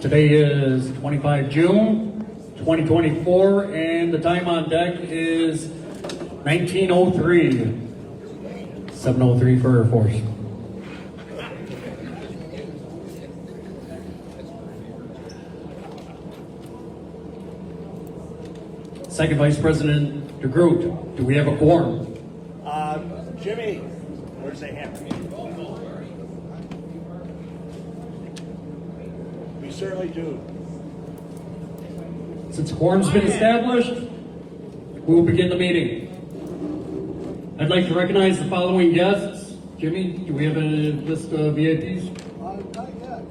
Today is 25 June 2024, and the time on deck is 1903. 7:03 for Air Force. Second Vice President DeGroot, do we have a quorum? Jimmy, where's the hammer? We certainly do. Since quorum's been established, we will begin the meeting. I'd like to recognize the following guests. Jimmy, do we have a list of VIPs? Not yet.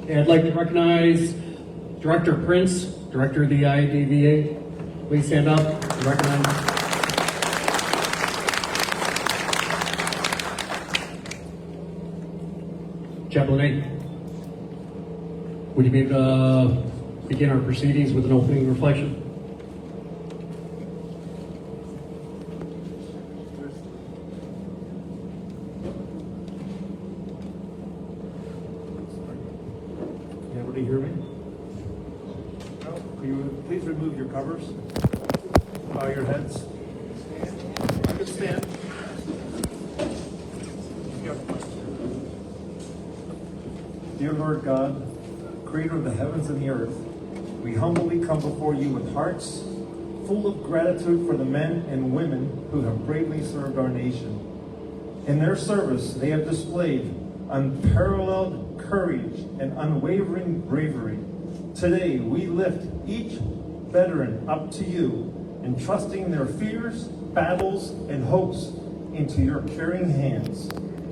Okay, I'd like to recognize Director Prince, Director of the IDVA. Please stand up and recognize. Chaplain A, would you begin our proceedings with an opening reflection? Can everybody hear me? No? Will you please remove your covers? Bow your heads. You can stand. Dear Lord God, creator of the heavens and the earth, we humbly come before you with hearts full of gratitude for the men and women who have bravely served our nation. In their service, they have displayed unparalleled courage and unwavering bravery. Today, we lift each veteran up to you, entrusting their fears, battles, and hopes into your caring hands.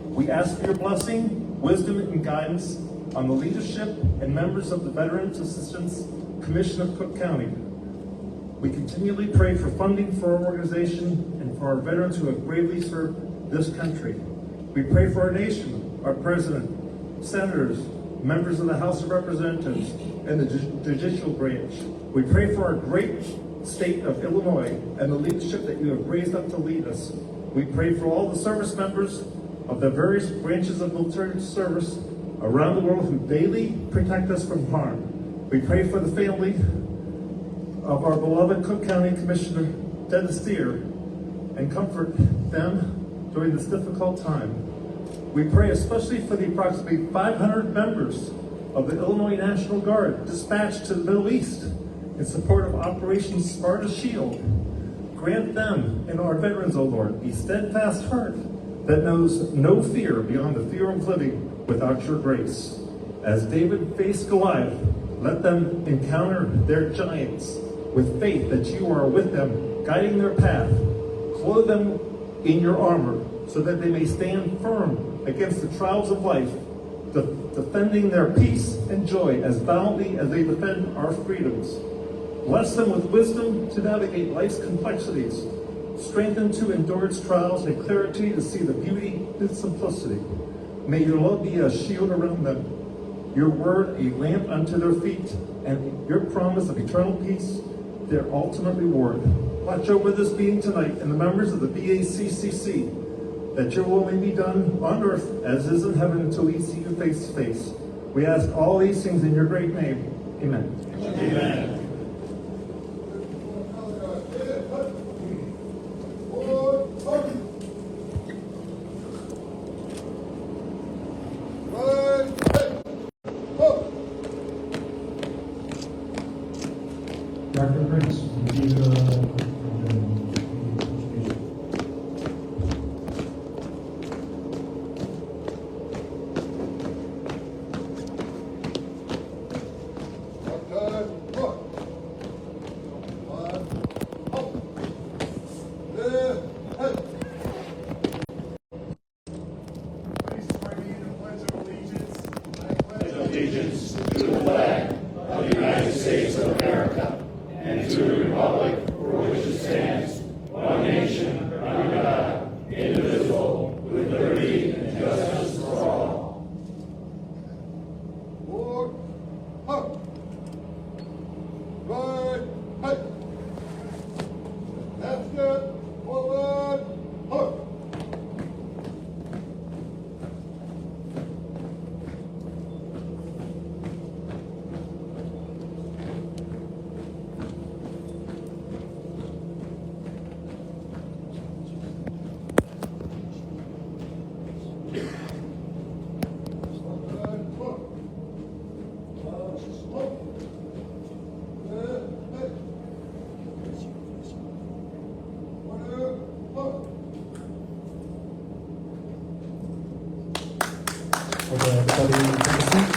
We ask for your blessing, wisdom, and guidance on the leadership and members of the Veterans Assistance Commission of Cook County. We continually pray for funding for our organization and for our veterans who have bravely served this country. We pray for our nation, our president, senators, members of the House of Representatives, and the judicial branch. We pray for our great state of Illinois and the leadership that you have raised up to lead us. We pray for all the service members of the various branches of military service around the world who daily protect us from harm. We pray for the family of our beloved Cook County Commissioner Dennis Steer and comfort them during this difficult time. We pray especially for the approximately 500 members of the Illinois National Guard dispatched to the Middle East in support of Operation Sparta Shield. Grant them and our veterans, O Lord, a steadfast heart that knows no fear beyond the fear of living without your grace. As David faced Goliath, let them encounter their giants with faith that you are with them, guiding their path. Clothe them in your armor so that they may stand firm against the trials of life, defending their peace and joy as valiantly as they defend our freedoms. Bless them with wisdom to navigate life's complexities, strengthen to endure its trials, and clarity to see the beauty and simplicity. May your love be a shield around them, your word a lamp unto their feet, and your promise of eternal peace their ultimate reward. Watch over this meeting tonight and the members of the vaccc, that your will may be done on earth as is in heaven until we see you face to face. We ask all these things in your great name. Amen. Amen. Dr. Prince, would you allegiance to the flag of the United States of America and to the republic for which it stands, one nation, under God, indivisible, with liberty and justice for all. Forward, up, right, hey. That's it. Forward, up. Okay, everybody take a seat.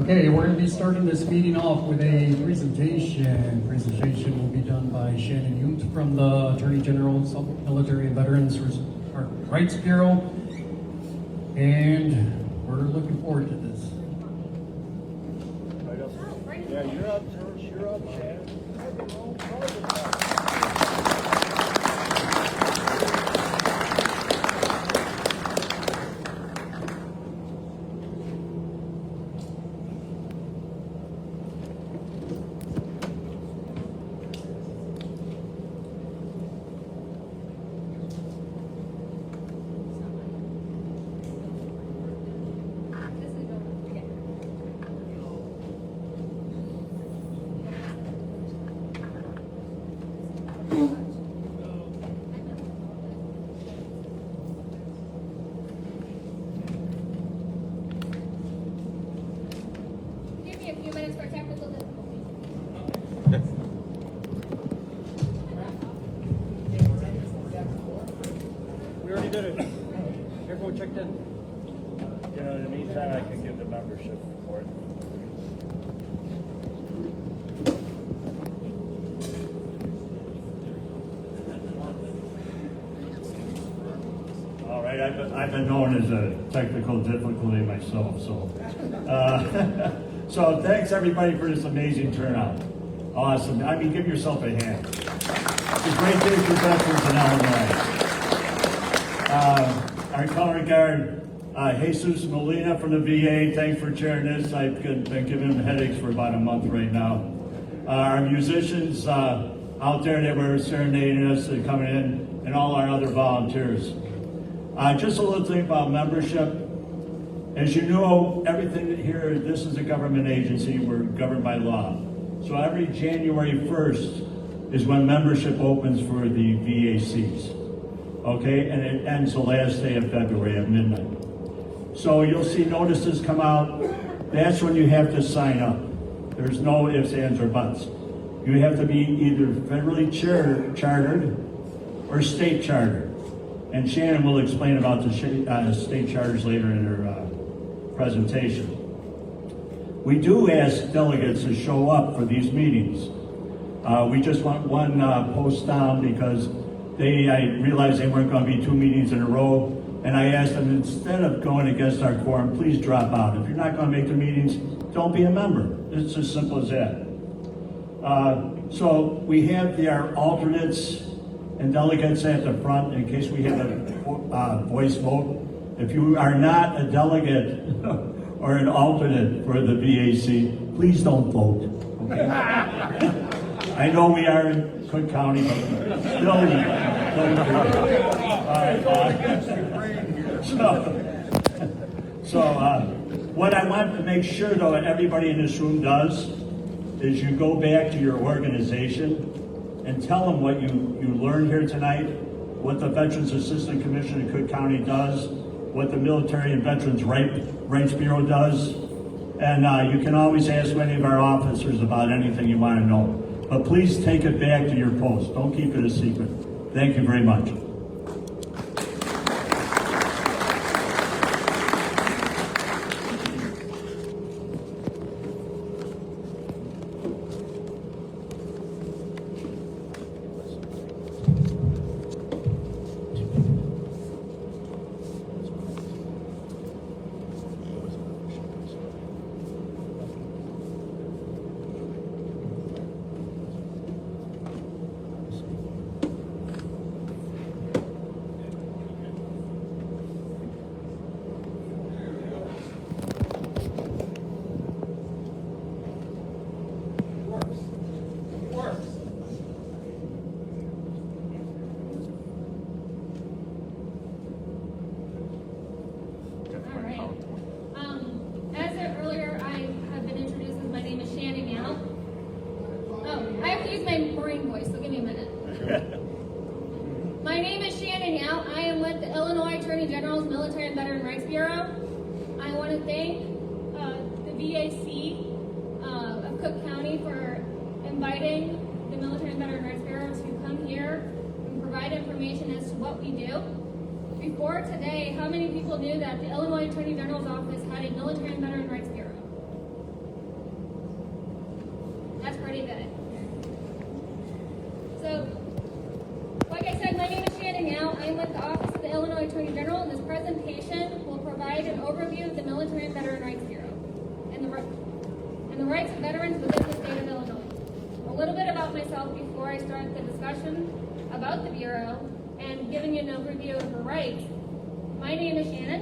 Okay, we're going to be starting this meeting off with a presentation. Presentation will be done by Shannon Yount from the Attorney General's Military and Veterans Rights Bureau. And we're looking forward to this. Right up. Yeah, you're up first. You're up, Shannon. Give me a few minutes for technical difficulty. We already did it. Everyone checked in. You know, in the meantime, I can give the membership report. All right, I've been known as a technical difficulty myself, so. So thanks everybody for this amazing turnout. Awesome. I mean, give yourself a hand. It's a great day for veterans in Illinois. Our color guard, Jesus Molina from the VA, thanks for chairing this. I've been giving him headaches for about a month right now. Our musicians out there that were serenading us and coming in, and all our other volunteers. Just a little thing about membership. As you know, everything here, this is a government agency, we're governed by law. So every January 1st is when membership opens for the VACs. Okay, and it ends the last day of February at midnight. So you'll see notices come out, that's when you have to sign up. There's no ifs, ands, or buts. You have to be either federally chartered or state chartered. And Shannon will explain about the state charters later in her presentation. We do ask delegates to show up for these meetings. We just want one post down because I realized they weren't going to be 2 meetings in a row, and I asked them, instead of going against our quorum, please drop out. If you're not going to make the meetings, don't be a member. It's as simple as that. So we have our alternates and delegates at the front in case we have a voice vote. If you are not a delegate or an alternate for the VAC, please don't vote. Okay? I know we are in Cook County, but still don't do it. So what I want to make sure, though, that everybody in this room does is you go back to your organization and tell them what you learned here tonight, what the Veterans Assistant Commission in Cook County does, what the Military and Veterans Rights Bureau does, and you can always ask any of our officers about anything you want to know. But please take it back to your post. Don't keep it a secret. Thank you very much. use my Marine voice, so give me a minute. My name is Shannon Yao. I am with the Illinois Attorney General's Military and Veteran Rights Bureau. I want to thank the VAC of Cook County for inviting the Military and Veteran Rights Bureau to come here and provide information as to what we do. Before today, how many people knew that the Illinois Attorney General's office had a Military and Veteran Rights Bureau? That's pretty good. So, like I said, my name is Shannon Yao. I'm with the Office of the Illinois Attorney General, and this presentation will provide an overview of the Military and Veteran Rights Bureau and the rights of veterans within the state of Illinois. A little bit about myself before I start the discussion about the Bureau and giving you an overview of her rights. My name is Shannon,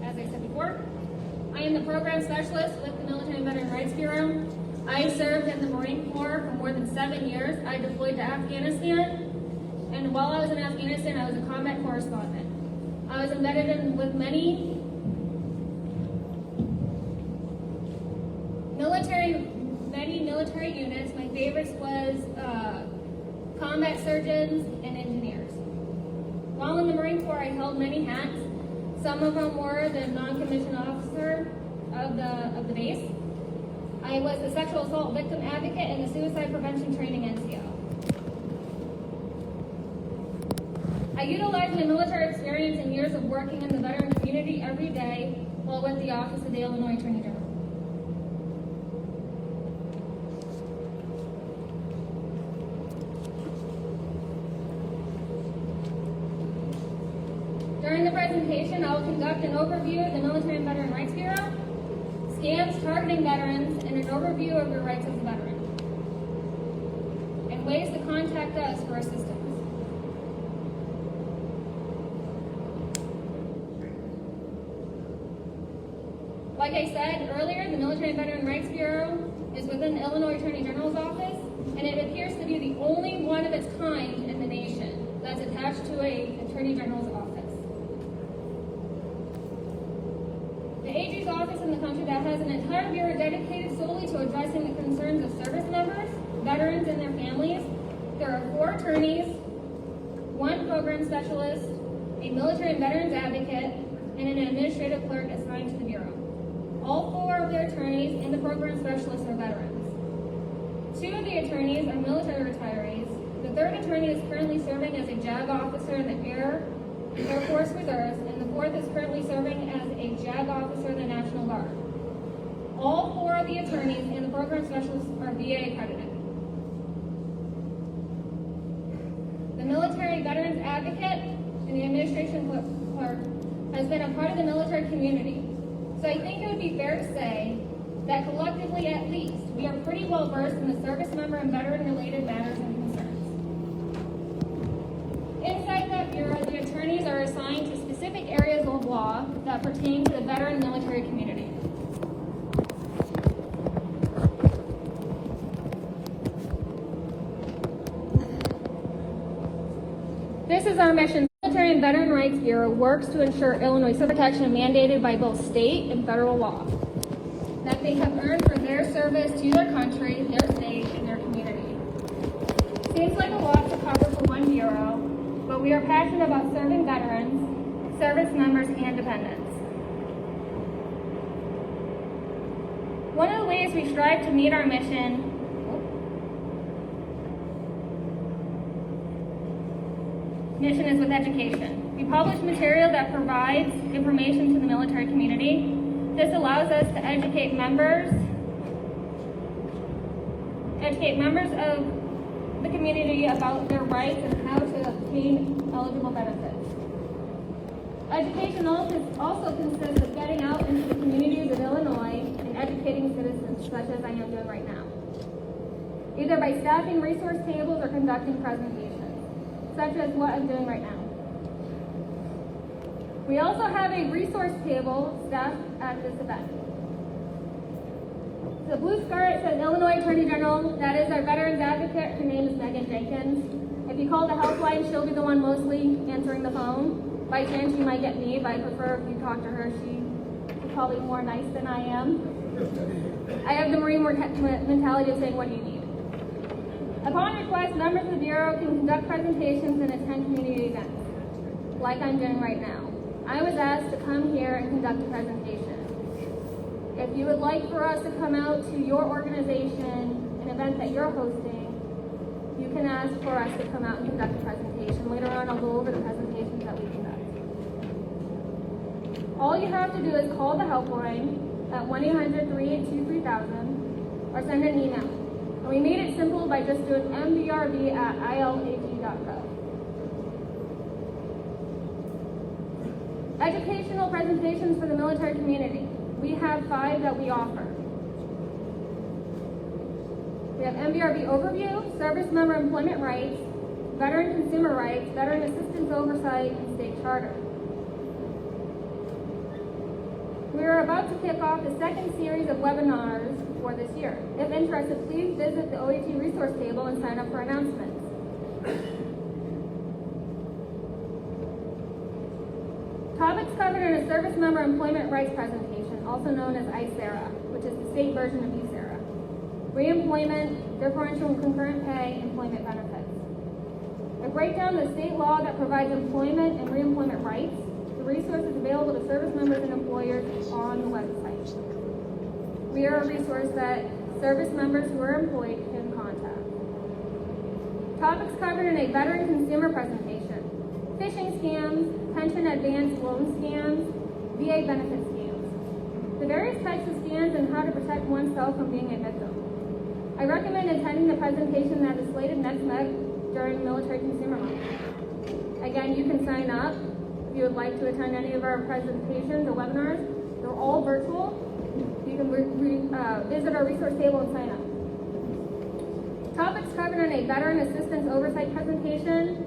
as I said before. I am the program specialist with the Military and Veteran Rights Bureau. I served in the Marine Corps for more than 7 years. I deployed to Afghanistan, and while I was in Afghanistan, I was a combat correspondent. I was embedded in with many military units. My favorites was combat surgeons and engineers. While in the Marine Corps, I held many hats. Some of them were the non-commissioned officer of the base. I was the sexual assault victim advocate and the suicide prevention training NCO. I utilized my military experience and years of working in the veteran community every day while with the Office of the Illinois Attorney General. During the presentation, I will conduct an overview of the Military and Veteran Rights Bureau, scams targeting veterans, and an overview of your rights as a veteran, and ways to contact us for assistance. Like I said earlier, the Military and Veteran Rights Bureau is within the Illinois Attorney General's office, and it appears to be the only one of its kind in the nation that's attached to an Attorney General's office. The AG's office in the country that has an entire bureau dedicated solely to addressing the concerns of service members, veterans, and their families. There are 4 attorneys, 1 program specialist, a military and veterans advocate, and an administrative clerk assigned to the bureau. All 4 of the attorneys and the program specialists are veterans. 2 of the attorneys are military retirees. The 3rd attorney is currently serving as a JAG officer in the Air Force Reserves, and the 4th is currently serving as a JAG officer in the National Guard. All 4 of the attorneys and the program specialists are VA accredited. The military veterans advocate and the administration clerk has been a part of the military community. So I think it would be fair to say that collectively, at least, we are pretty well versed in the service member and veteran-related matters and concerns. Inside that bureau, the attorneys are assigned to specific areas of law that pertain to the veteran military community. This is our mission. The Military and Veteran Rights Bureau works to ensure Illinois civil protection mandated by both state and federal law that they have earned for their service to their country, their state, and their community. Seems like a lot to cover for one bureau, but we are passionate about serving veterans, service members, and dependents. One of the ways we strive to meet our mission is with education. We publish material that provides information to the military community. This allows us to educate members of the community about their rights and how to obtain eligible benefits. Education also consists of getting out into the communities of Illinois and educating citizens, such as I am doing right now, either by staffing resource tables or conducting presentations, such as what I'm doing right now. We also have a resource table staffed at this event. The blue scarf says Illinois Attorney General. That is our veterans advocate. Her name is Megan Jenkins. If you call the helpline, she'll be the one mostly answering the phone. By chance, you might get me, but I prefer if you talk to her. She's probably more nice than I am. I have the Marine mentality of saying, what do you need? Upon request, members of the Bureau can conduct presentations and attend community events, like I'm doing right now. I was asked to come here and conduct a presentation. If you would like for us to come out to your organization, an event that you're hosting, you can ask for us to come out and conduct a presentation. Later on, I'll go over the presentations that we conduct. All you have to do is call the helpline at 1-800-382-3000 or send an email. And we made it simple by just doing mbrb@ilag.gov. Educational presentations for the military community. We have 5 that we offer. We have MBRB overview, service member employment rights, veteran consumer rights, veteran assistance oversight, and state charter. We are about to kick off the second series of webinars for this year. If interested, please visit the OET resource table and sign up for announcements. Topics covered in a service member employment rights presentation, also known as ISERA, which is the state version of USERA. Reemployment, differential and concurrent pay, employment benefits. I break down the state law that provides employment and reemployment rights, the resources available to service members and employers on the website. We are a resource that service members who are employed can contact. Topics covered in a veteran consumer presentation: phishing scams, pension advance loan scams, VA benefit scams, the various types of scams and how to protect oneself from being a victim. I recommend attending the presentation that is slated next month during Military Consumer Month. Again, you can sign up if you would like to attend any of our presentations or webinars. They're all virtual. You can visit our resource table and sign up. Topics covered in a Veteran Assistance Oversight presentation: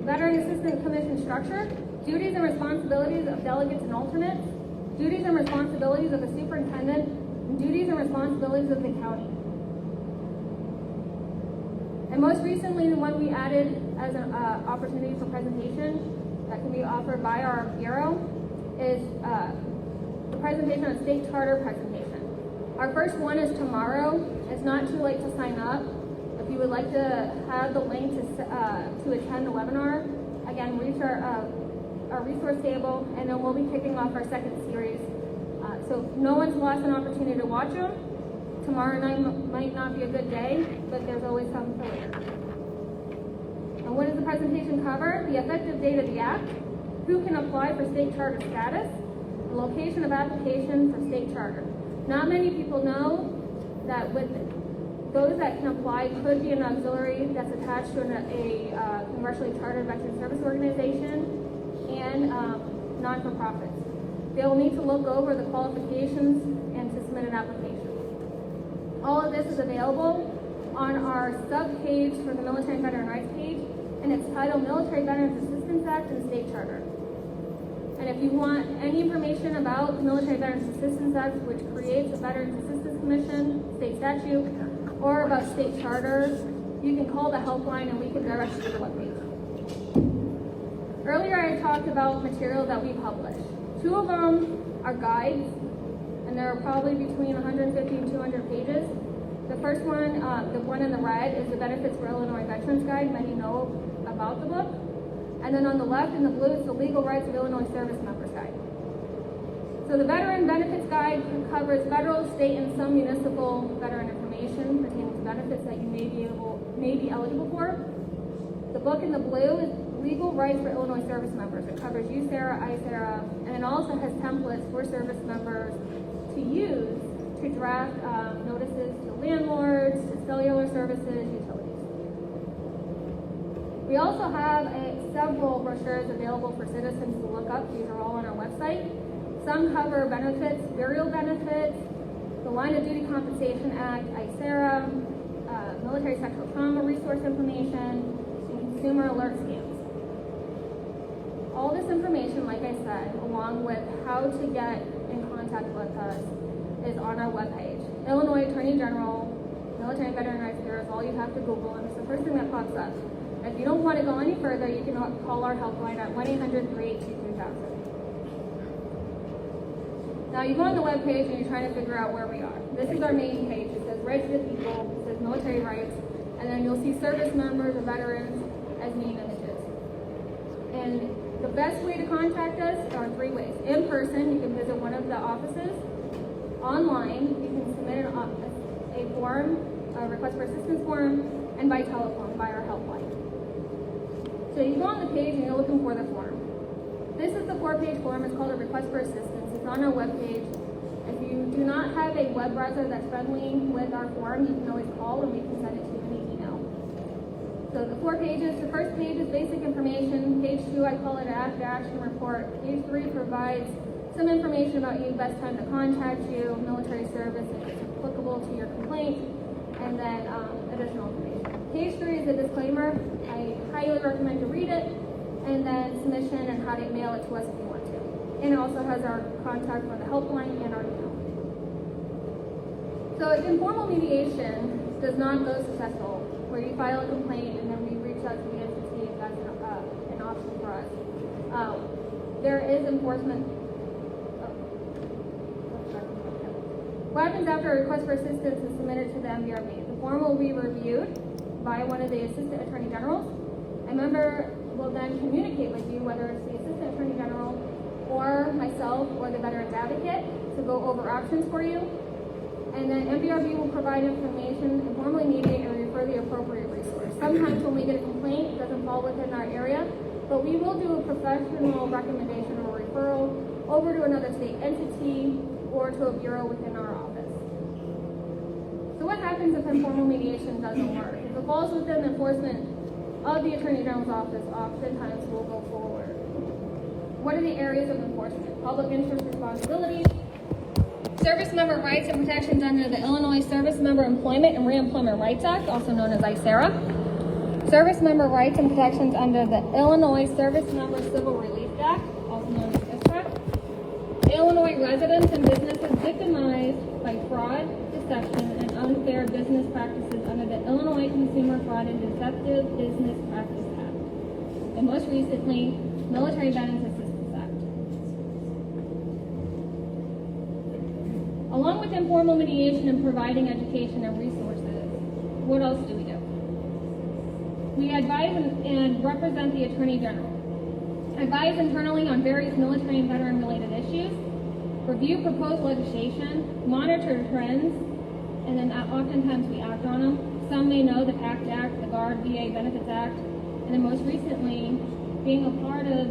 Veteran Assistance Commission structure, duties and responsibilities of delegates and alternates, duties and responsibilities of the superintendent, and duties and responsibilities of the county. And most recently, the one we added as an opportunity for presentation that can be offered by our Bureau is the presentation on state charter presentation. Our first one is tomorrow. It's not too late to sign up. If you would like to have the link to attend the webinar, again, reach our resource table, and then we'll be kicking off our second series. So no one's lost an opportunity to watch them. Tomorrow night might not be a good day, but there's always something for later. And what does the presentation cover? The effective date of the Act, who can apply for state charter status, the location of application for state charter. Not many people know that with those that can apply could be an auxiliary that's attached to a congressionally chartered veteran service organization and non-for-profits. They will need to look over the qualifications and to submit an application. All of this is available on our sub-page for the Military and Veteran Rights page, and it's titled Military Veterans Assistance Act and State Charter. And if you want any information about the Military Veterans Assistance Act, which creates a Veterans Assistance Commission, state statute, or about state charters, you can call the helpline and we can direct you to the webpage. Earlier I talked about material that we publish. 2 of them are guides, and they're probably between 150 and 200 pages. The first one, the one in the red, is the Benefits for Illinois Veterans Guide. Many know about the book. And then on the left in the blue is the Legal Rights of Illinois Service Members Guide. So the Veteran Benefits Guide covers federal, state, and some municipal veteran information pertaining to benefits that you may be eligible for. The book in the blue is Legal Rights for Illinois Service Members. It covers USERA, ISERA, and it also has templates for service members to use to draft notices to landlords, to cellular services, utilities. We also have several brochures available for citizens to look up. These are all on our website. Some cover benefits, burial benefits, the Line of Duty Compensation Act, ISERA, military sexual trauma resource information, and consumer alert scams. All this information, like I said, along with how to get in contact with us, is on our webpage. Illinois Attorney General, Military and Veteran Rights Bureau is all you have to Google, and it's the first thing that pops up. If you don't want to go any further, you can call our helpline at 1-800-382-3000. Now you go on the web page and you're trying to figure out where we are. This is our main page. It says Rights to the People, it says Military Rights, and then you'll see service members or veterans as name images. And the best way to contact us are 3 ways. In person, you can visit one of the offices. Online, you can submit a form, a request for assistance form, and by telephone, by our helpline. So you go on the page and you're looking for the form. This is the 4-page form. It's called a request for assistance. It's on our webpage. If you do not have a web browser that's friendly with our form, you can always call and we can send it to you in an email. So the 4 pages, the first page is basic information. Page 2, I call it an act to action report. Page 3 provides some information about you, best time to contact you, military service, if it's applicable to your complaint, and then additional information. Page 3 is a disclaimer. I highly recommend you read it, and then submission and how to mail it to us if you want to. And it also has our contact for the helpline and our email. So if informal mediation does not go successful, where you file a complaint and then we reach out to the entity if that's an option for us, there is enforcement. What happens after a request for assistance is submitted to the MBRB? The form will be reviewed by one of the Assistant Attorney Generals. A member will then communicate with you, whether it's the Assistant Attorney General or myself or the Veterans Advocate, to go over options for you. And then MBRB will provide information, informally mediate, and refer the appropriate resource. Sometimes when we get a complaint, it doesn't fall within our area, but we will do a professional recommendation or referral over to another state entity or to a bureau within our office. So what happens if informal mediation doesn't work? If it falls within the enforcement of the Attorney General's office, oftentimes we'll go forward. What are the areas of enforcement? Public interest responsibilities, service member rights and protections under the Illinois Service Member Employment and Reemployment Rights Act, also known as ISERA. Service member rights and protections under the Illinois Service Member Civil Relief Act, also known as ISRA. Illinois residents and businesses victimized by fraud, deception, and unfair business practices under the Illinois Consumer Fraud and Deceptive Business Practice Act. And most recently, Military Veterans Assistance Act. Along with informal mediation and providing education and resources, what else do we do? We advise and represent the Attorney General. Advise internally on various military and veteran-related issues, review proposed legislation, monitor trends, and then oftentimes we act on them. Some may know the PACT Act, the Guard VA Benefits Act, and then most recently, being a part of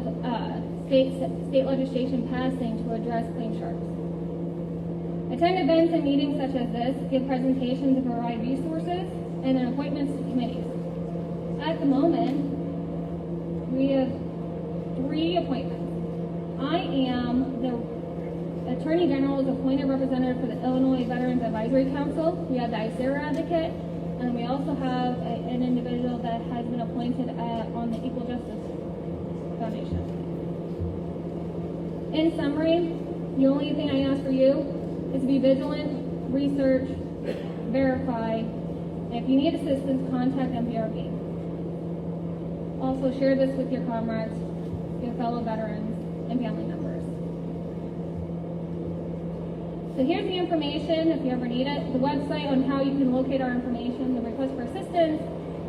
state legislation passing to address claim sharks. Attend events and meetings such as this, give presentations and provide resources, and then appointments to committees. At the moment, we have 3 appointments. I am the Attorney General's appointed representative for the Illinois Veterans Advisory Council. We have the ISERA advocate, and we also have an individual that has been appointed on the Equal Justice Foundation. In summary, the only thing I ask for you is to be vigilant, research, verify, and if you need assistance, contact MBRB. Also share this with your comrades, your fellow veterans, and family members. So here's the information if you ever need it, the website on how you can locate our information, the request for assistance,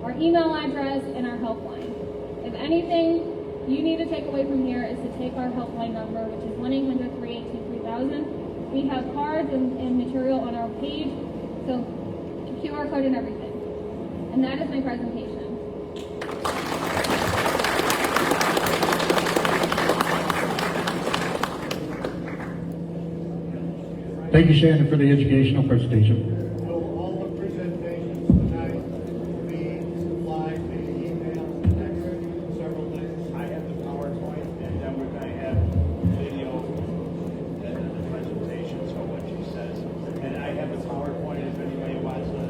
our email address, and our helpline. If anything you need to take away from here is to take our helpline number, which is 1-800-382-3000. We have cards and material on our page, so QR code and everything. And that is my presentation. Thank you, Shannon, for the educational presentation. So all the presentations tonight will be supplied via email, text, several things. I have the PowerPoint, and then we're going to have video and then the presentation, so what she says. And I have the PowerPoint if anybody wants to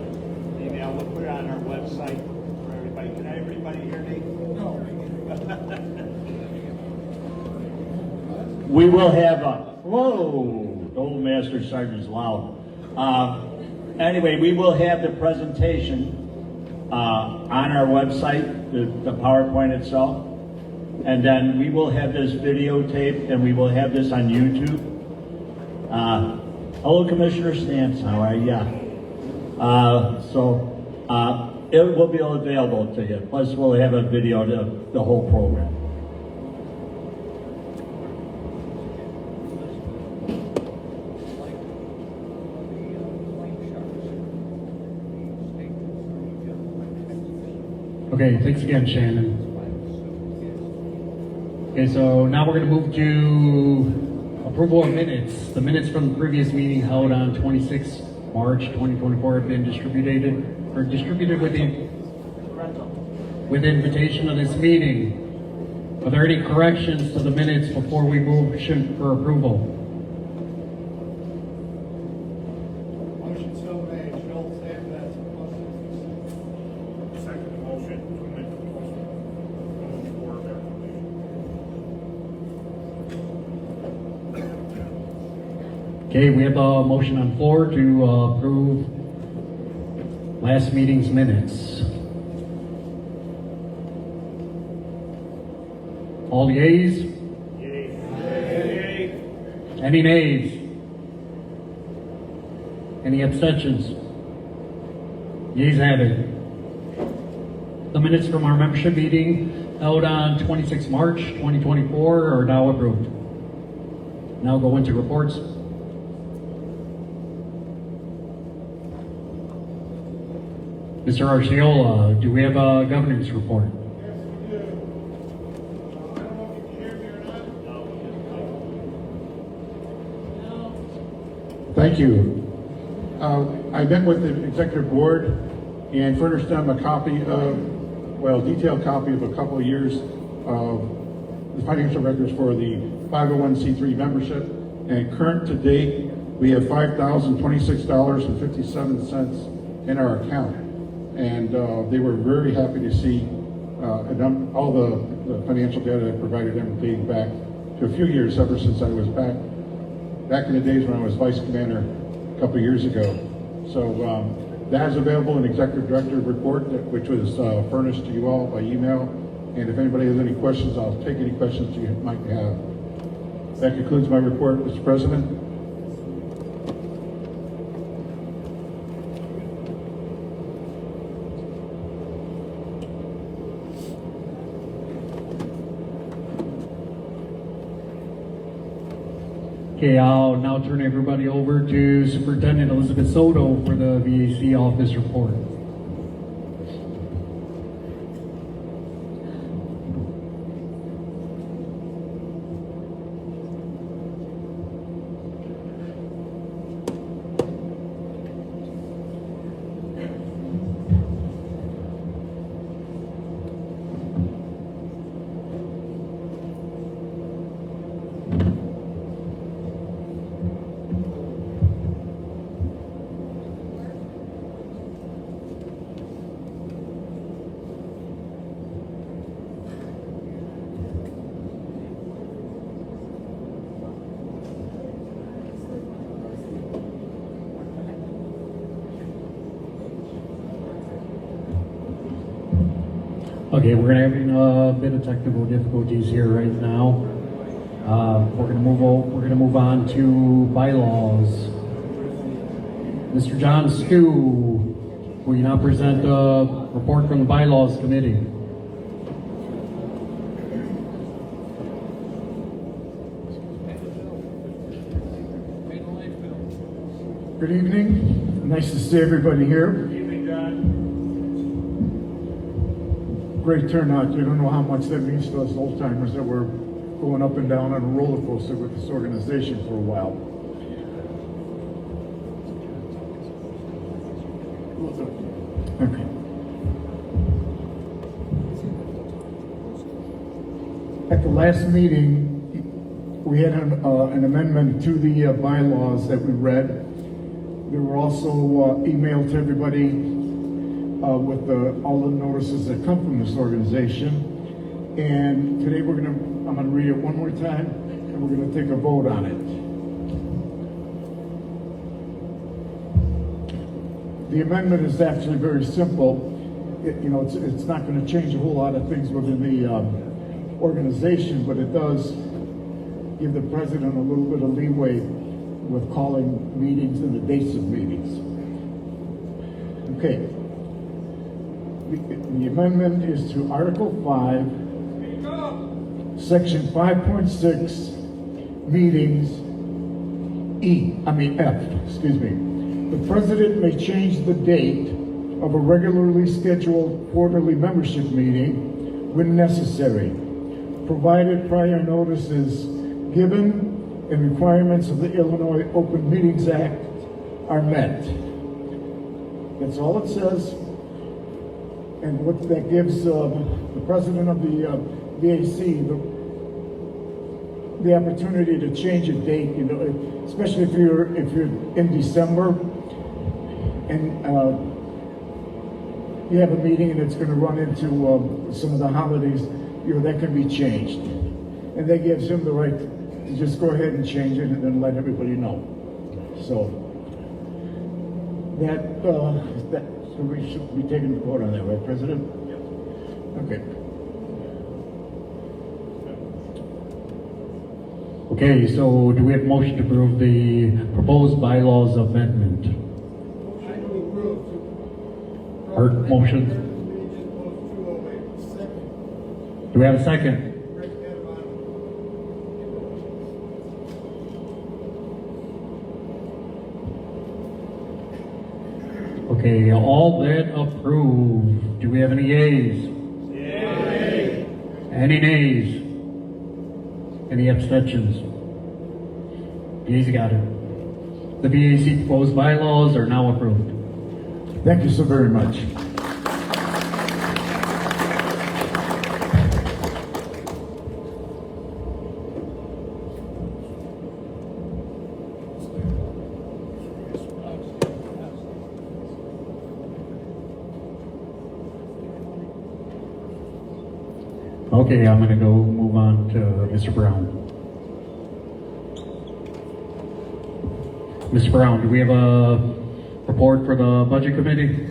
email. We'll put it on our website for everybody. Can everybody hear me? No. We will have Old Master Sergeant's loud. Anyway, we will have the presentation on our website, the PowerPoint itself, and then we will have this videotape, and we will have this on YouTube. Hello, Commissioner Stantz. How are ya? It will be available to you. Plus, we'll have a video of the whole program. Okay, thanks again, Shannon. Okay, so now we're going to move to approval of minutes. The minutes from the previous meeting held on 26 March 2024 have been distributed with invitation of this meeting. Are there any corrections to the minutes before we move for approval? Motion so made. Schultz, and that's a motion. Second motion to amend Okay, we have a motion on the floor to approve last meeting's minutes. All yeas? Yay. Any nays? Any abstentions? Yeas have it. The minutes from our membership meeting held on 26 March 2024 are now approved. Now go into reports. Mr. Arciola, do we have a governance report? Yes, we do. I don't know if you can hear me or not. Thank you. I met with the executive board and furnished them a detailed copy of a couple of years of the financial records for the 501c3 membership. And current to date, we have $5,026.57 in our account. And they were very happy to see all the financial data I provided them dating back to a few years, ever since I was back in the days when I was vice commander a couple of years ago. So that is available in Executive Director report, which was furnished to you all by email. And if anybody has any questions, I'll take any questions you might have. That concludes my report, Mr. President. Okay, I'll now turn everybody over to Superintendent Elizabeth Soto for the VAC office report. Okay, we're having a bit of technical difficulties here right now. We're gonna move on to bylaws. Mr. John Stew, will you now present a report from the bylaws committee? Good evening. Nice to see everybody here. Good evening, John. Great turnout. You don't know how much that means to us old timers that we're going up and down on a roller coaster with this organization for a while. Okay. At the last meeting, we had an amendment to the bylaws that we read. They were also emailed to everybody with all the notices that come from this organization. And today I'm gonna read it one more time, and we're gonna take a vote on it. The amendment is actually very simple. It's not gonna change a whole lot of things within the organization, but it does give the president a little bit of leeway with calling meetings and the dates of meetings. Okay. The amendment is to Article 5, Section 5.6, meetings, F, excuse me. The president may change the date of a regularly scheduled quarterly membership meeting when necessary, provided prior notice is given and requirements of the Illinois Open Meetings Act are met. That's all it says. And what that gives the president of the VAC the opportunity to change a date, you know, especially if you're in December and you have a meeting and it's going to run into some of the holidays, you know, that can be changed. And that gives him the right to just go ahead and change it and then let everybody know. So so we should be taking the vote on that, right, President? Yep. Okay. Okay, so do we have a motion to approve the proposed bylaws amendment? Heard motion? Do we have a second? Okay, all that approve. Do we have any yeas? Yay. Any nays? Any abstentions? Yeas got it. The VAC proposed bylaws are now approved. Thank you so very much. Okay, I'm going to move on to Mr. Brown. Mr. Brown, do we have a report for the Budget Committee?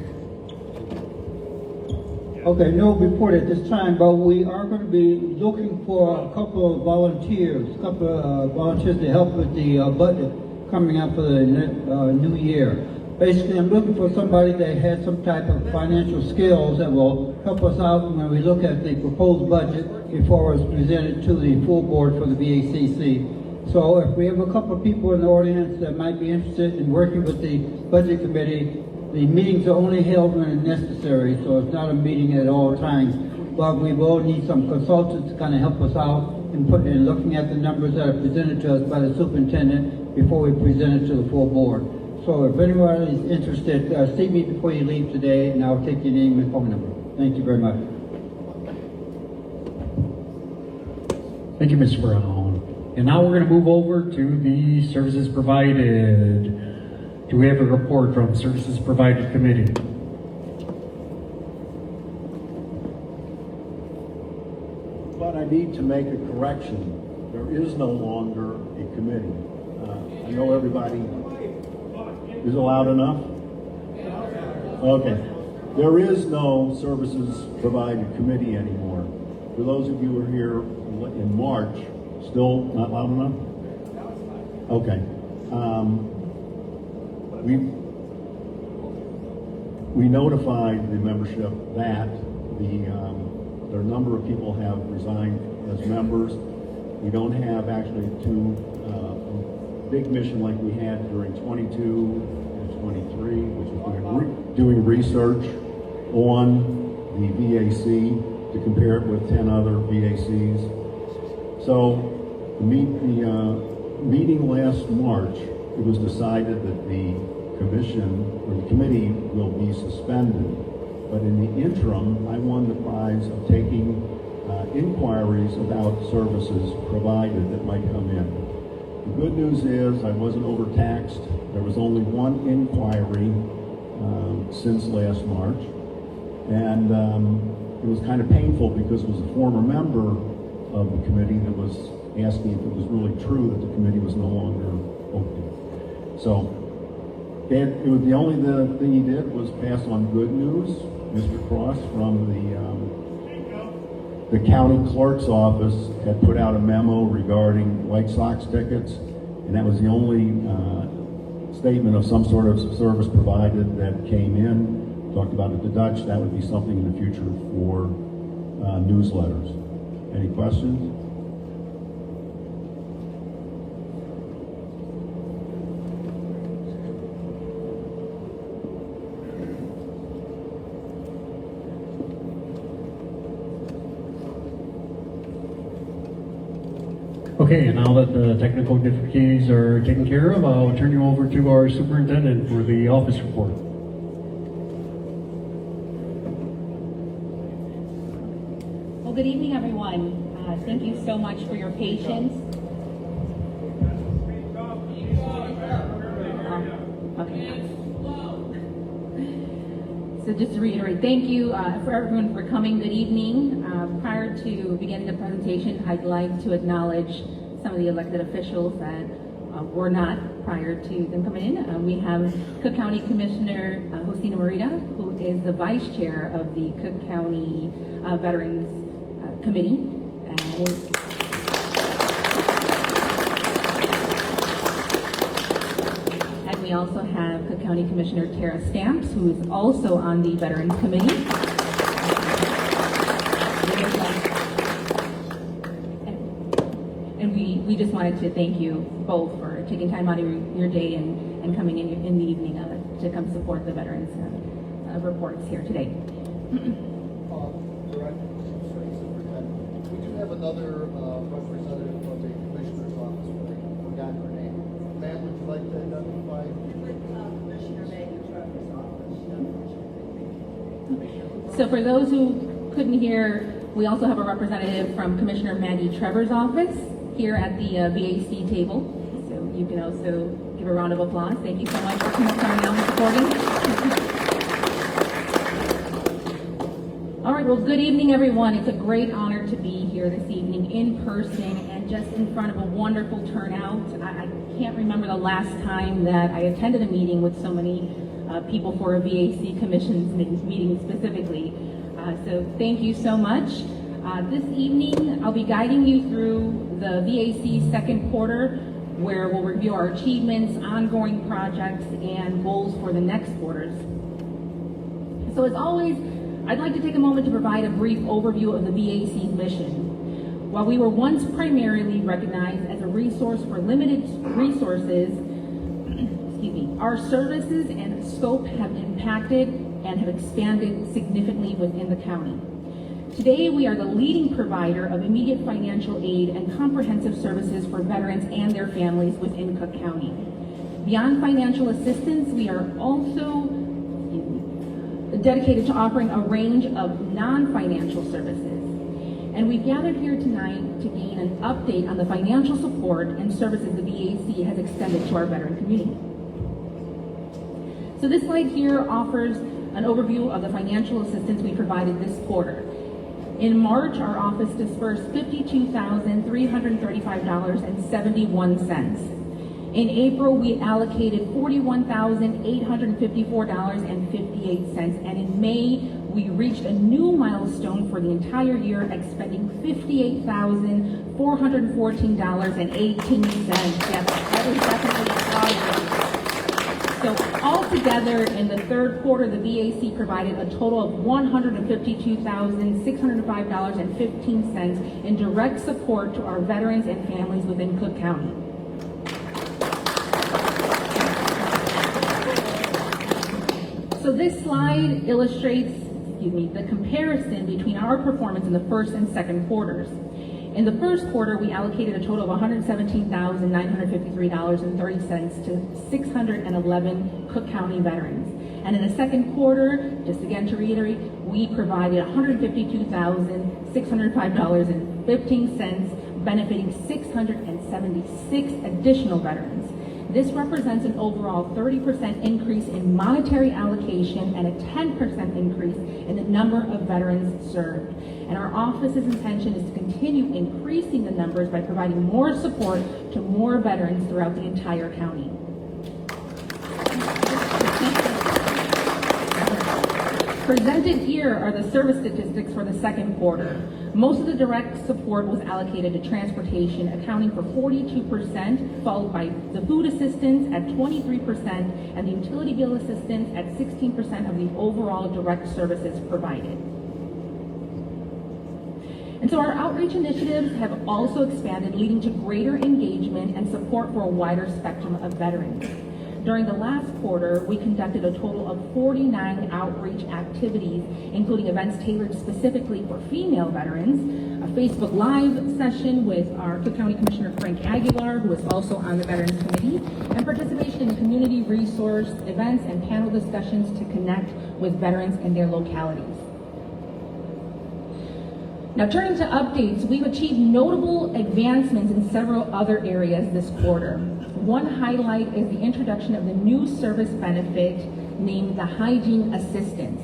Okay, no report at this time, but we are going to be looking for a couple of volunteers, to help with the budget coming up for the new year. Basically, I'm looking for somebody that has some type of financial skills that will help us out when we look at the proposed budget before it's presented to the full board for the VACC. So if we have a couple of people in the audience that might be interested in working with the Budget Committee, the meetings are only held when necessary, so it's not a meeting at all times. But we will need some consultants to kind of help us out in looking at the numbers that are presented to us by the superintendent before we present it to the full board. So if anyone is interested, see me before you leave today, and I'll take your name and phone number. Thank you very much. Thank you, Mr. Brown. And now we're going to move over to the services provided. Do we have a report from Services Provided Committee? But I need to make a correction. There is no longer a committee. I know everybody. Is it loud enough? Okay. There is no Services Provided Committee anymore. For those of you who are here in March, still not loud enough? Okay. We notified the membership that there are a number of people have resigned as members. We don't have actually big mission like we had during 22 and 23, which is doing research on the VAC to compare it with 10 other VACs. So the meeting last March, it was decided that the committee will be suspended. But in the interim, I won the prize of taking inquiries about services provided that might come in. The good news is I wasn't overtaxed. There was only one inquiry since last March. And it was kind of painful because it was a former member of the committee that was asking if it was really true that the committee was no longer open. So it was the only thing he did was pass on good news. Mr. Cross from the county clerk's office had put out a memo regarding White Sox tickets, And that was the only statement of some sort of service provided that came in. Talked about it, the Dutch. That would be something in the future for newsletters. Any questions? Okay, and now that the technical difficulties are taken care of, I'll turn you over to our superintendent for the office report. Well, good evening, everyone. Thank you so much for your patience. Okay. So just to reiterate, thank you for everyone for coming. Good evening. Prior to beginning the presentation, I'd like to acknowledge some of the elected officials that were not prior to them coming in. We have Cook County Commissioner Josina Morita, who is the vice chair of the Cook County Veterans Committee. And we also have Cook County Commissioner Tara Stamps, who is also on the Veterans Committee. And we just wanted to thank you both for taking time out of your day and coming in the evening to come support the veterans reports here today. We do have another representative of the Commissioner's office, but I forgot her name. Ma'am, would you like to identify? Commissioner Megan Trevor's office. So for those who couldn't hear, we also have a representative from Commissioner Maggie Trevor's office here at the VAC table. So you can also give a round of applause. Thank you so much for coming out and supporting. All right, well, good evening, everyone. It's a great honor to be here this evening in person and just in front of a wonderful turnout. I can't remember the last time that I attended a meeting with so many people for a VAC commissions meeting specifically. So thank you so much. This evening, I'll be guiding you through the VAC second quarter, where we'll review our achievements, ongoing projects, and goals for the next quarters. So as always, I'd like to take a moment to provide a brief overview of the VAC's mission. While we were once primarily recognized as a resource for limited resources, our services and scope have impacted and have expanded significantly within the county. Today, we are the leading provider of immediate financial aid and comprehensive services for veterans and their families within Cook County. Beyond financial assistance, we are also dedicated to offering a range of non-financial services. And we've gathered here tonight to gain an update on the financial support and services the VAC has extended to our veteran community. So this slide here offers an overview of the financial assistance we provided this quarter. In March, our office dispersed $52,335.71. In April, we allocated $41,854.58, and in May, we reached a new milestone for the entire year, expending $58,414.18. Yes, that is definitely progress. So altogether, in the third quarter, the VAC provided a total of $152,605.15 in direct support to our veterans and families within Cook County. So this slide illustrates, the comparison between our performance in the first and second quarters. In the first quarter, we allocated a total of $117,953.30 to 611 Cook County veterans. And in the second quarter, just again to reiterate, we provided $152,605.15, benefiting 676 additional veterans. This represents an overall 30% increase in monetary allocation and a 10% increase in the number of veterans served. And our office's intention is to continue increasing the numbers by providing more support to more veterans throughout the entire county. Presented here are the service statistics for the second quarter. Most of the direct support was allocated to transportation, accounting for 42%, followed by the food assistance at 23%, and the utility bill assistance at 16% of the overall direct services provided. And so our outreach initiatives have also expanded, leading to greater engagement and support for a wider spectrum of veterans. During the last quarter, we conducted a total of 49 outreach activities, including events tailored specifically for female veterans, a Facebook Live session with our Cook County Commissioner Frank Aguilar, who is also on the Veterans Committee, and participation in community resource events and panel discussions to connect with veterans in their localities. Now, turning to updates, we've achieved notable advancements in several other areas this quarter. One highlight is the introduction of the new service benefit named the Hygiene Assistance.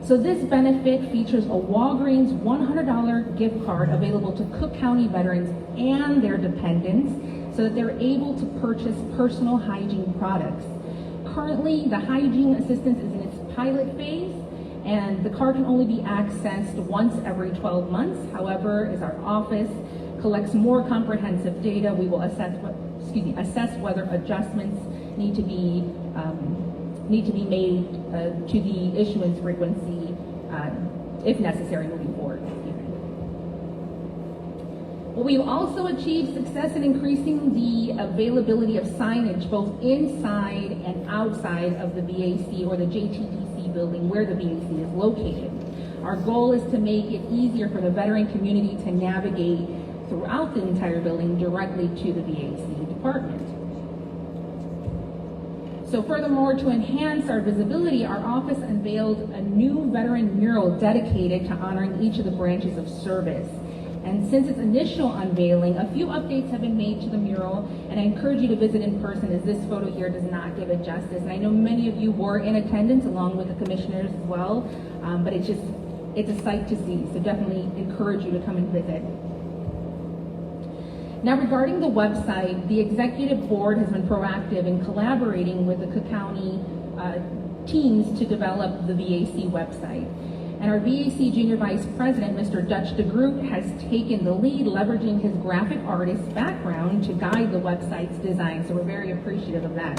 So this benefit features a Walgreens $100 gift card available to Cook County veterans and their dependents so that they're able to purchase personal hygiene products. Currently, the Hygiene Assistance is in its pilot phase, and the card can only be accessed once every 12 months. However, as our office collects more comprehensive data, we will assess whether adjustments need to be made to the issuance frequency, if necessary, moving forward. Well, we've also achieved success in increasing the availability of signage both inside and outside of the VAC or the JTDC building where the VAC is located. Our goal is to make it easier for the veteran community to navigate throughout the entire building directly to the VAC department. So furthermore, to enhance our visibility, our office unveiled a new veteran mural dedicated to honoring each of the branches of service. And since its initial unveiling, a few updates have been made to the mural, and I encourage you to visit in person, as this photo here does not give it justice. And I know many of you were in attendance along with the commissioners as well, but it's a sight to see, so definitely encourage you to come and visit. Now, regarding the website, the executive board has been proactive in collaborating with the Cook County teams to develop the VAC website. And our VAC Junior Vice President, Mr. Dutch DeGroot, has taken the lead, leveraging his graphic artist background to guide the website's design. So we're very appreciative of that.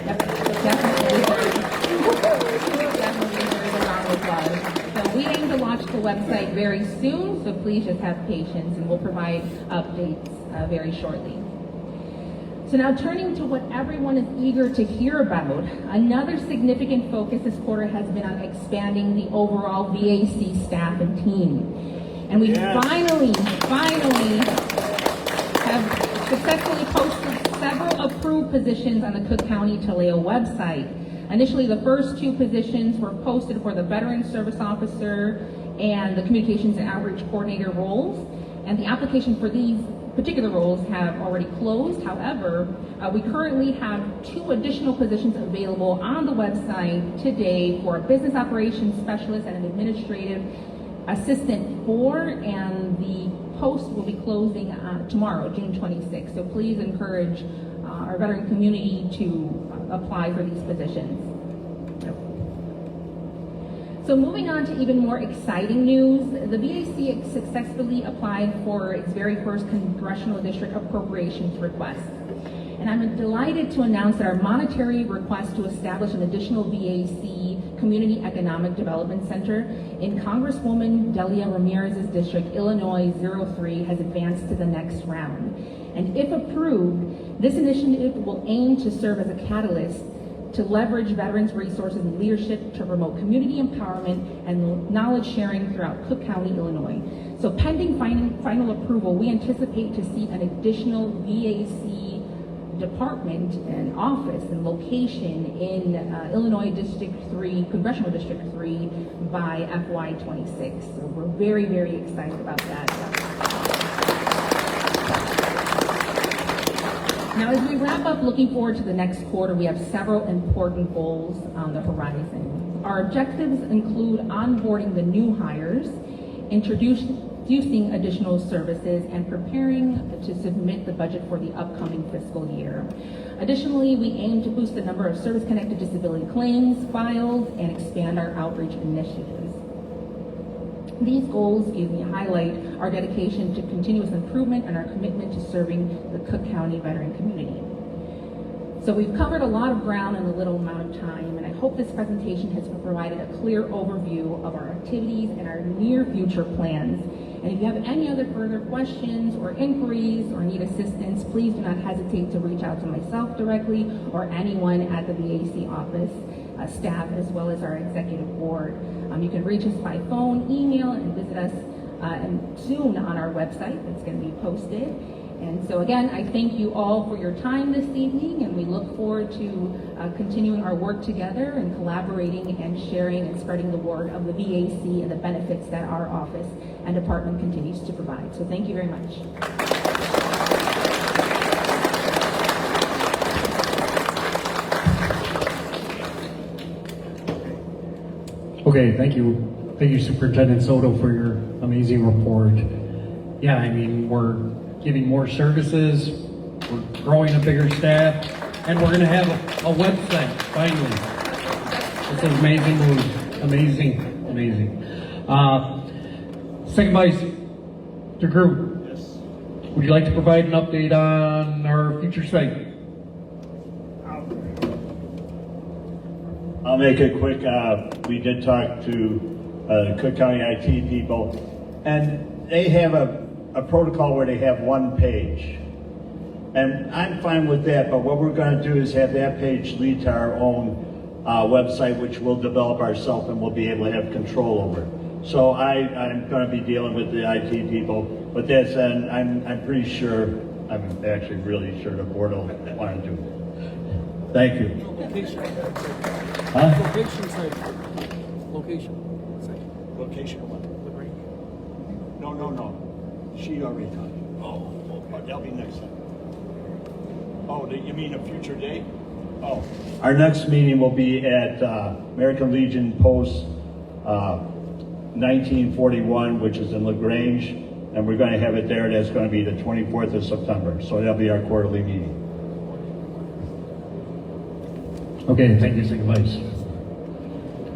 Definitely deserves a round of applause. So we aim to launch the website very soon, so please just have patience, and we'll provide updates very shortly. So now, turning to what everyone is eager to hear about, another significant focus this quarter has been on expanding the overall VAC staff and team. And we finally have successfully posted several approved positions on the Cook County Taleo website. Initially, the first two positions were posted for the Veteran Service Officer and the Communications and Outreach Coordinator roles, and the application for these particular roles have already closed. However, we currently have two additional positions available on the website today for a business operations specialist and an administrative assistant 4, and the post will be closing tomorrow, June 26th. So please encourage our veteran community to apply for these positions. So moving on to even more exciting news, the VAC successfully applied for its very first congressional district appropriations request. And I'm delighted to announce that our monetary request to establish an additional VAC Community Economic Development Center in Congresswoman Delia Ramirez's district, Illinois 03, has advanced to the next round. And if approved, this initiative will aim to serve as a catalyst to leverage veterans' resources and leadership to promote community empowerment and knowledge sharing throughout Cook County, Illinois. So pending final approval, we anticipate to see an additional VAC department and office and location in Illinois District 3, Congressional District 3 by FY26. So we're very, very excited about that. Now, as we wrap up looking forward to the next quarter, we have several important goals on the horizon. Our objectives include onboarding the new hires, introducing introducing additional services, and preparing to submit the budget for the upcoming fiscal year. Additionally, we aim to boost the number of service-connected disability claims filed and expand our outreach initiatives. These goals, highlight our dedication to continuous improvement and our commitment to serving the Cook County veteran community. So we've covered a lot of ground in a little amount of time, and I hope this presentation has provided a clear overview of our activities and our near future plans. And if you have any other further questions or inquiries or need assistance, please do not hesitate to reach out to myself directly or anyone at the VAC office, staff, as well as our executive board. You can reach us by phone, email, and visit us soon on our website that's going to be posted. And so again, I thank you all for your time this evening, and we look forward to continuing our work together and collaborating and sharing and spreading the word of the VAC and the benefits that our office and department continues to provide. So thank you very much. Okay, thank you. Thank you, Superintendent Soto, for your amazing report. Yeah, I mean, we're getting more services, we're growing a bigger staff, and we're going to have a website, finally. This is amazing news. Amazing, amazing. Second Vice, Mr. Grew. Yes. Would you like to provide an update on our future site? I'll make it quick. We did talk to the Cook County IT people, and they have a protocol where they have one page. And I'm fine with that, but what we're going to do is have that page lead to our own website, which we'll develop ourselves and we'll be able to have control over. So I'm going to be dealing with the IT people, but that's, and I'm pretty sure, I'm actually really sure the board will want to do it. Thank you. Location. Huh? Location site. Location site. Location what? No. She already done it. Oh, that'll be next time. Oh, you mean a future date? Oh. Our next meeting will be at American Legion Post 1941, which is in LaGrange, and we're going to have it there. That's going to be the 24th of September. So that'll be our quarterly meeting. Okay, thank you, Second Vice.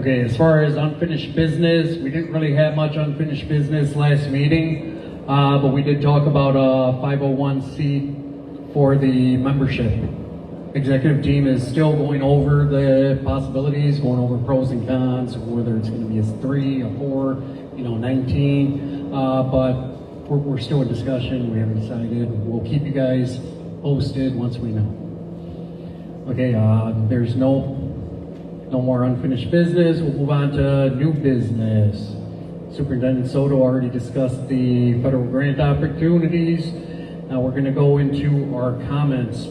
Okay, as far as unfinished business, we didn't really have much unfinished business last meeting, but we did talk about a 501c for the membership. Executive team is still going over the possibilities, going over pros and cons, whether it's going to be a 3, a 4, 19, but we're still in discussion. We haven't decided. We'll keep you guys posted once we know. Okay, there's no more unfinished business. We'll move on to new business. Superintendent Soto already discussed the federal grant opportunities. Now we're going to go into our comments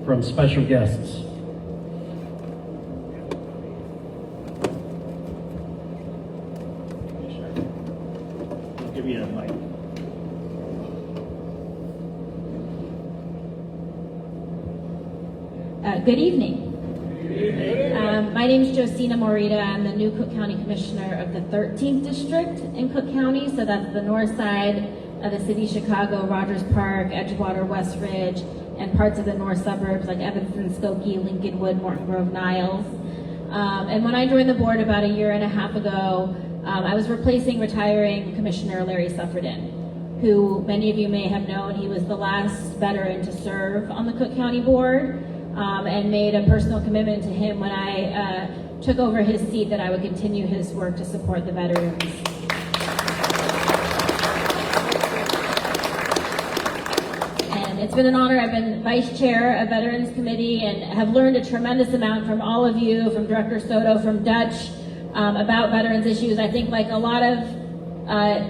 from special guests. Give me a mic. Good evening. My name is Josina Morita. I'm the new Cook County Commissioner of the 13th District in Cook County, so that's the north side of the city of Chicago, Rogers Park, Edgewater, West Ridge, and parts of the north suburbs like Evanston, Skokie, Lincolnwood, Morton Grove, Niles. And when I joined the board about a year and a half ago, I was replacing retiring Commissioner Larry Suffredin, who many of you may have known. He was the last veteran to serve on the Cook County board, and made a personal commitment to him when I took over his seat that I would continue his work to support the veterans. And it's been an honor. I've been vice chair of Veterans Committee and have learned a tremendous amount from all of you, from Director Soto, from Dutch, about veterans issues. I think like a lot of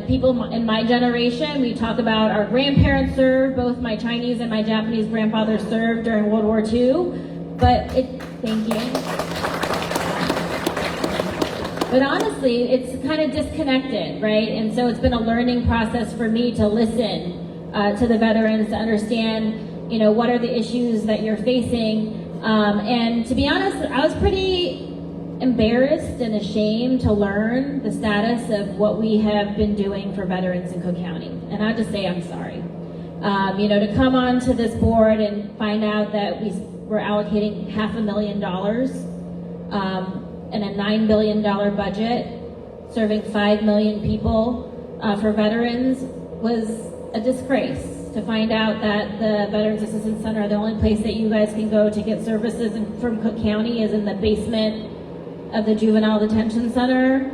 people in my generation, we talk about our grandparents served, both my Chinese and my Japanese grandfathers served during World War II, thank you. But honestly, it's kind of disconnected, right? And so it's been a learning process for me to listen to the veterans, to understand, what are the issues that you're facing. And to be honest, I was pretty embarrassed and ashamed to learn the status of what we have been doing for veterans in Cook County. And I just say I'm sorry. To come onto this board and find out that we're allocating $500,000 in a $9 billion budget, serving 5 million people for veterans, was a disgrace. To find out that the Veterans Assistance Center, the only place that you guys can go to get services from Cook County, is in the basement of the Juvenile Detention Center.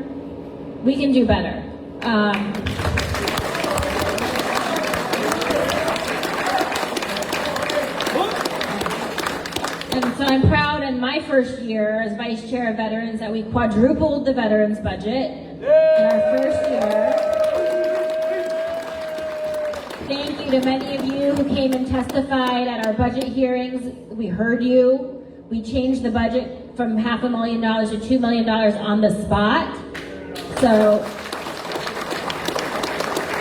We can do better. And so I'm proud in my first year as Vice Chair of Veterans that we quadrupled the Veterans budget in our first year. Thank you to many of you who came and testified at our budget hearings. We heard you. We changed the budget from $500,000 to $2 million on the spot. So,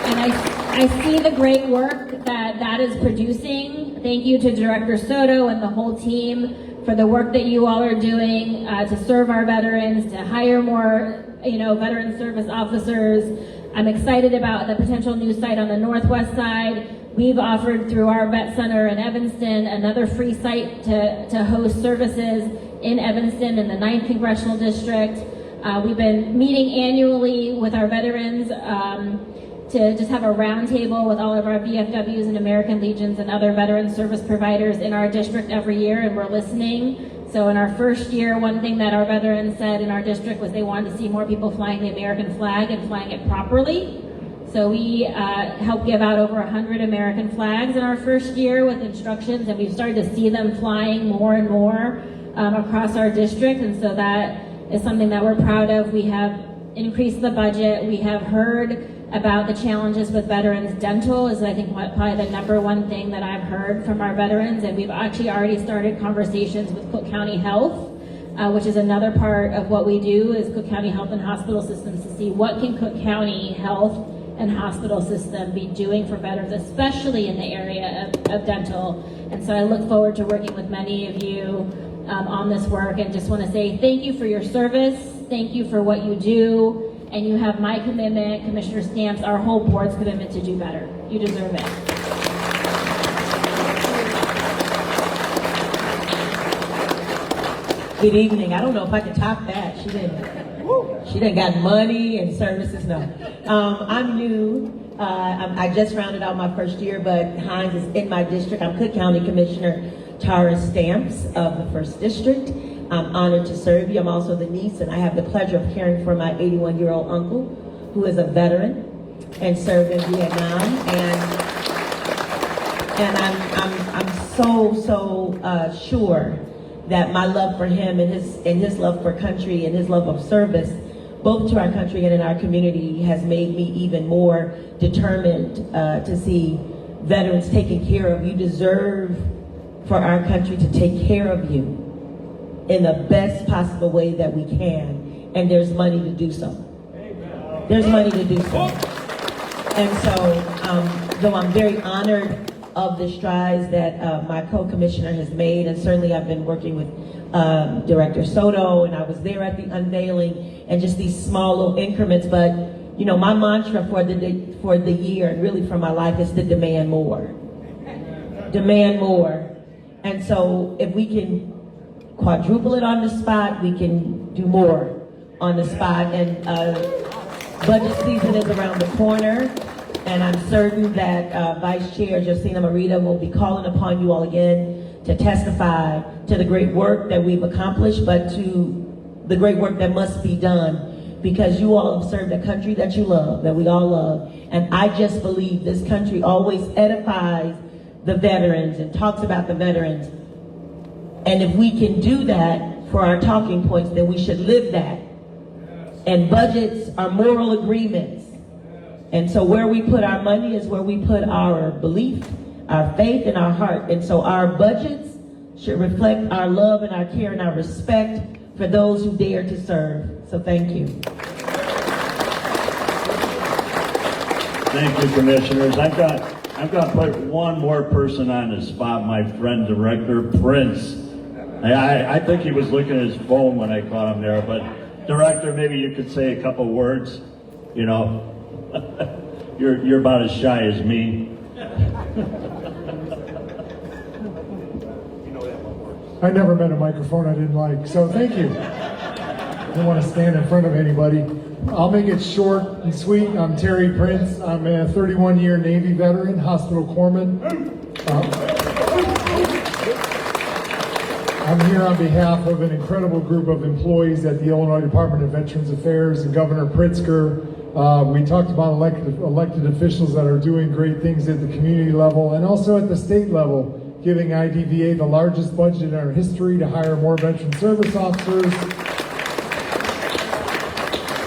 and I see the great work that is producing. Thank you to Director Soto and the whole team for the work that you all are doing to serve our veterans, to hire more, veteran service officers. I'm excited about the potential new site on the northwest side. We've offered through our vet center in Evanston another free site to host services in Evanston in the 9th Congressional District. We've been meeting annually with our veterans to just have a roundtable with all of our VFWs and American Legions and other veteran service providers in our district every year, and we're listening. So in our first year, one thing that our veterans said in our district was they wanted to see more people flying the American flag and flying it properly. So we helped give out over 100 American flags in our first year with instructions, and we've started to see them flying more and more across our district, and so that is something that we're proud of. We have increased the budget. We have heard about the challenges with veterans. Dental is, I think, probably the number one thing that I've heard from our veterans, and we've actually already started conversations with Cook County Health, which is another part of what we do, is Cook County Health and Hospital Systems, to see what can Cook County Health and Hospital System be doing for veterans, especially in the area of dental. And so I look forward to working with many of you on this work, and just want to say thank you for your service, thank you for what you do, and you have my commitment, Commissioner Stamps, our whole board's commitment to do better. You deserve it. Good evening. I don't know if I can top that. She didn't got money and services. No. I'm new. I just rounded out my first year, but Hines is in my district. I'm Cook County Commissioner Tara Stamps of the 1st District. I'm honored to serve you. I'm also the niece, and I have the pleasure of caring for my 81-year-old uncle, who is a veteran and served in Vietnam. And I'm so sure that my love for him and his love for country and his love of service, both to our country and in our community, has made me even more determined to see veterans taken care of. You deserve for our country to take care of you in the best possible way that we can, and there's money to do so. There's money to do so. And so, though I'm very honored of the strides that my co-commissioner has made, and certainly I've been working with Director Soto, and I was there at the unveiling, and just these small little increments, but my mantra for the year, and really for my life, is to demand more. Demand more. And so if we can quadruple it on the spot, we can do more on the spot. And budget season is around the corner, and I'm certain that Vice Chair Josina Morita will be calling upon you all again to testify to the great work that we've accomplished, but to the great work that must be done, because you all have served a country that you love, that we all love. And I just believe this country always edifies the veterans and talks about the veterans. And if we can do that for our talking points, then we should live that. And budgets are moral agreements. And so where we put our money is where we put our belief, our faith, and our heart. And so our budgets should reflect our love and our care and our respect for those who dare to serve. So thank you. Thank you, Commissioners. I've got to put one more person on the spot, my friend, Director Prince. I think he was looking at his phone when I caught him there, but Director, maybe you could say a couple words. You know, you're about as shy as me. I never met a microphone I didn't like, so thank you. I don't want to stand in front of anybody. I'll make it short and sweet. I'm Terry Prince. I'm a 31-year Navy veteran, hospital corpsman. I'm here on behalf of an incredible group of employees at the Illinois Department of Veterans Affairs and Governor Pritzker. We talked about elected officials that are doing great things at the community level and also at the state level, giving IDVA the largest budget in our history to hire more veteran service officers,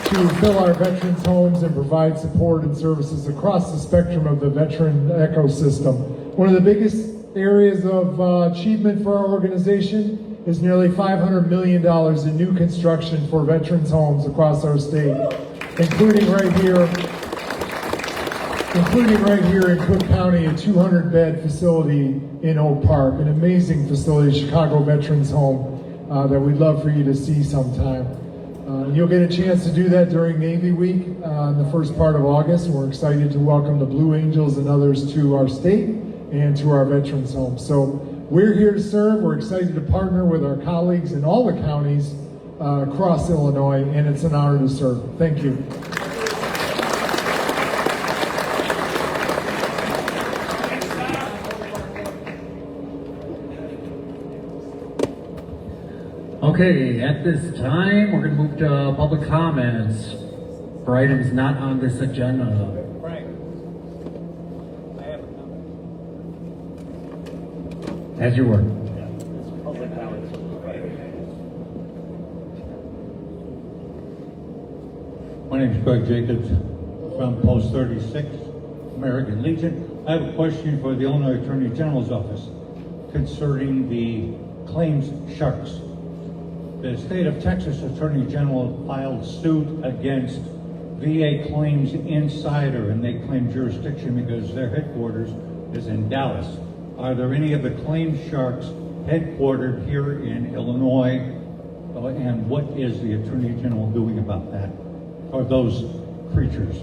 to fill our veterans' homes and provide support and services across the spectrum of the veteran ecosystem. One of the biggest areas of achievement for our organization is nearly $500 million in new construction for veterans' homes across our state, including right here in Cook County, a 200-bed facility in Oak Park, an amazing facility, Chicago Veterans Home, that we'd love for you to see sometime. You'll get a chance to do that during Navy Week in the first part of August. We're excited to welcome the Blue Angels and others to our state and to our veterans' homes. So we're here to serve. We're excited to partner with our colleagues in all the counties across Illinois, and it's an honor to serve. Thank you. Okay, at this time, we're going to move to public comments for items not on this agenda. Frank, I have a comment. As you were. Public comments. My name is Greg Jacobs from Post 36, American Legion. I have a question for the Illinois Attorney General's office concerning the claims sharks. The state of Texas Attorney General filed suit against VA Claims Insider, and they claim jurisdiction because their headquarters is in Dallas. Are there any of the claim sharks headquartered here in Illinois? And what is the Attorney General doing about that? Or those creatures?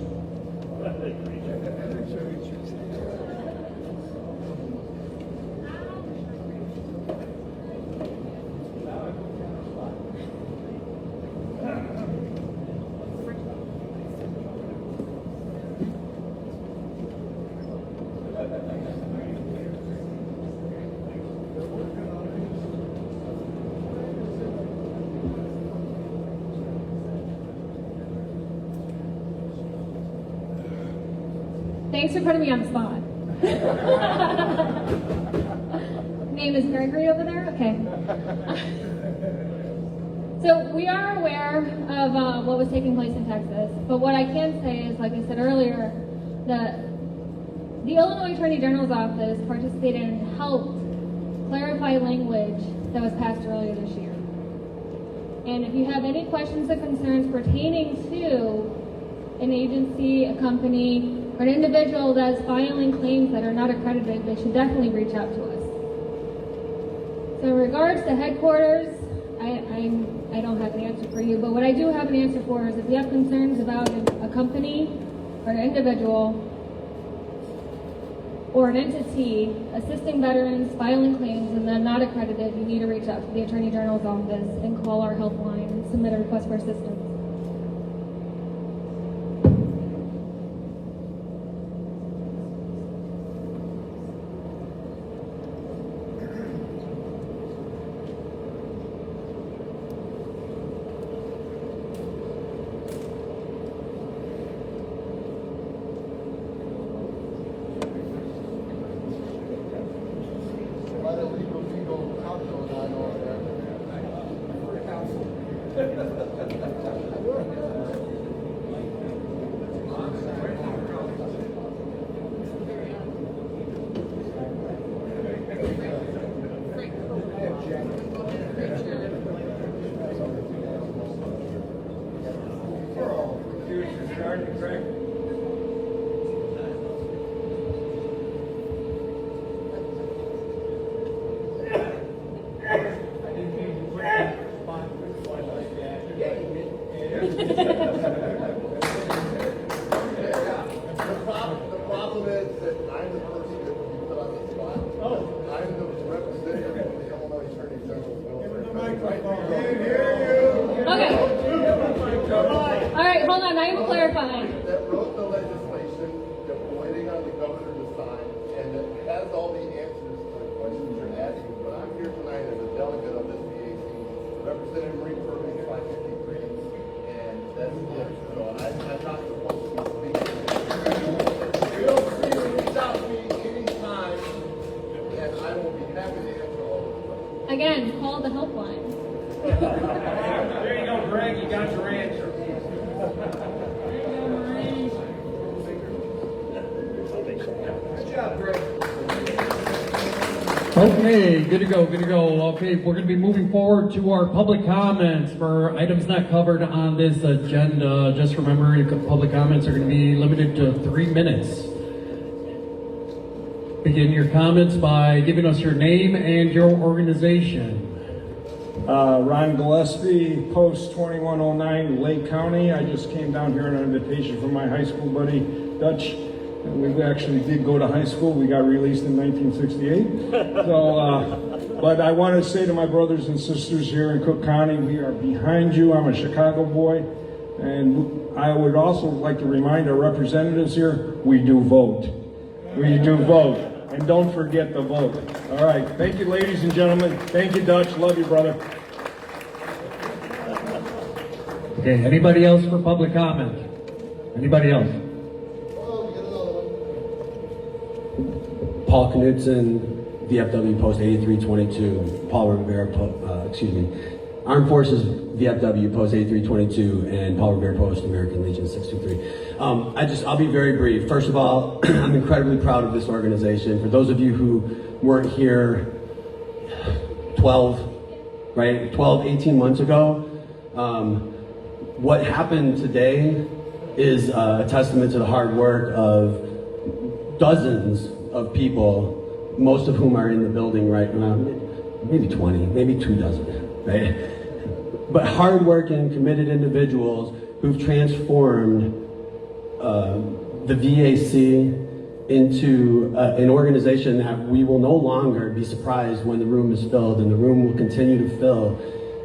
Thanks for putting me on the spot. Name is Gregory over there? Okay. So we are aware of what was taking place in Texas, but what I can say is, like I said earlier, the Illinois Attorney General's office participated and helped clarify language that was passed earlier this year. And if you have any questions or concerns pertaining to an agency, a company, or an individual that is filing claims that are not accredited, they should definitely reach out to us. So in regards to headquarters, I don't have an answer for you, but what I do have an answer for is if you have concerns about a company or an individual or an entity assisting veterans filing claims and they're not accredited, you need to reach out to the Attorney General's office and call our helpline and submit a request for assistance. The problem is that I'm the person that will be put on the spot. Oh. I'm the representative of the Illinois Attorney General's Okay. All right, hold on. I'm clarifying. That wrote the legislation that we're waiting on the governor to sign, and that has all the answers to the questions you're asking. But I'm here tonight as a delegate of this VAC, Representative Marine Permit 553, and that's it. So I'm not supposed to be speaking. Feel free to reach out to me anytime, and I will be happy to answer all of them. Again, call the helpline. There you go, Greg. You got your answer. Good job, Greg. Okay, good to go, good to go. Okay, we're going to be moving forward to our public comments for items not covered on this agenda. Just remember, your public comments are going to be limited to 3 minutes. Begin your comments by giving us your name and your organization. Ron Gillespie, Post 2109, Lake County. I just came down here on an invitation from my high school buddy, Dutch. And we actually did go to high school. We got released in 1968. But I want to say to my brothers and sisters here in Cook County, we are behind you. I'm a Chicago boy. And I would also like to remind our representatives here, we do vote. We do vote. And don't forget to vote. All right. Thank you, ladies and gentlemen. Thank you, Dutch. Love you, brother. Okay, anybody else for public comment? Anybody else? Paul Knudsen, VFW Post 8322, Paul Rivera, Armed Forces VFW Post 8322, and Paul Rivera Post American Legion 623. I'll be very brief. First of all, I'm incredibly proud of this organization. For those of you who weren't here 18 months ago, what happened today is a testament to the hard work of dozens of people, most of whom are in the building right now, maybe 20, maybe 24, right? But hardworking, committed individuals who've transformed the VAC into an organization that we will no longer be surprised when the room is filled, and the room will continue to fill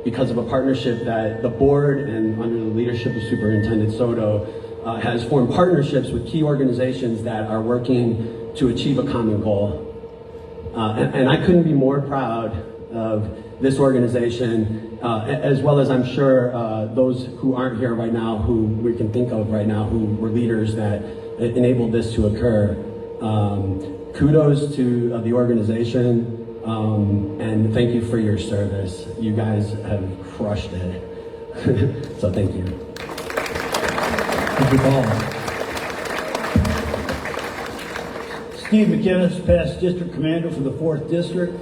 because of a partnership that the board and under the leadership of Superintendent Soto has formed partnerships with key organizations that are working to achieve a common goal. And I couldn't be more proud of this organization, as well as I'm sure those who aren't here right now, who we can think of right now, who were leaders that enabled this to occur. Kudos to the organization, and thank you for your service. You guys have crushed it. So thank you. Thank you, Paul. Steve McInnes, past district commander for the 4th District.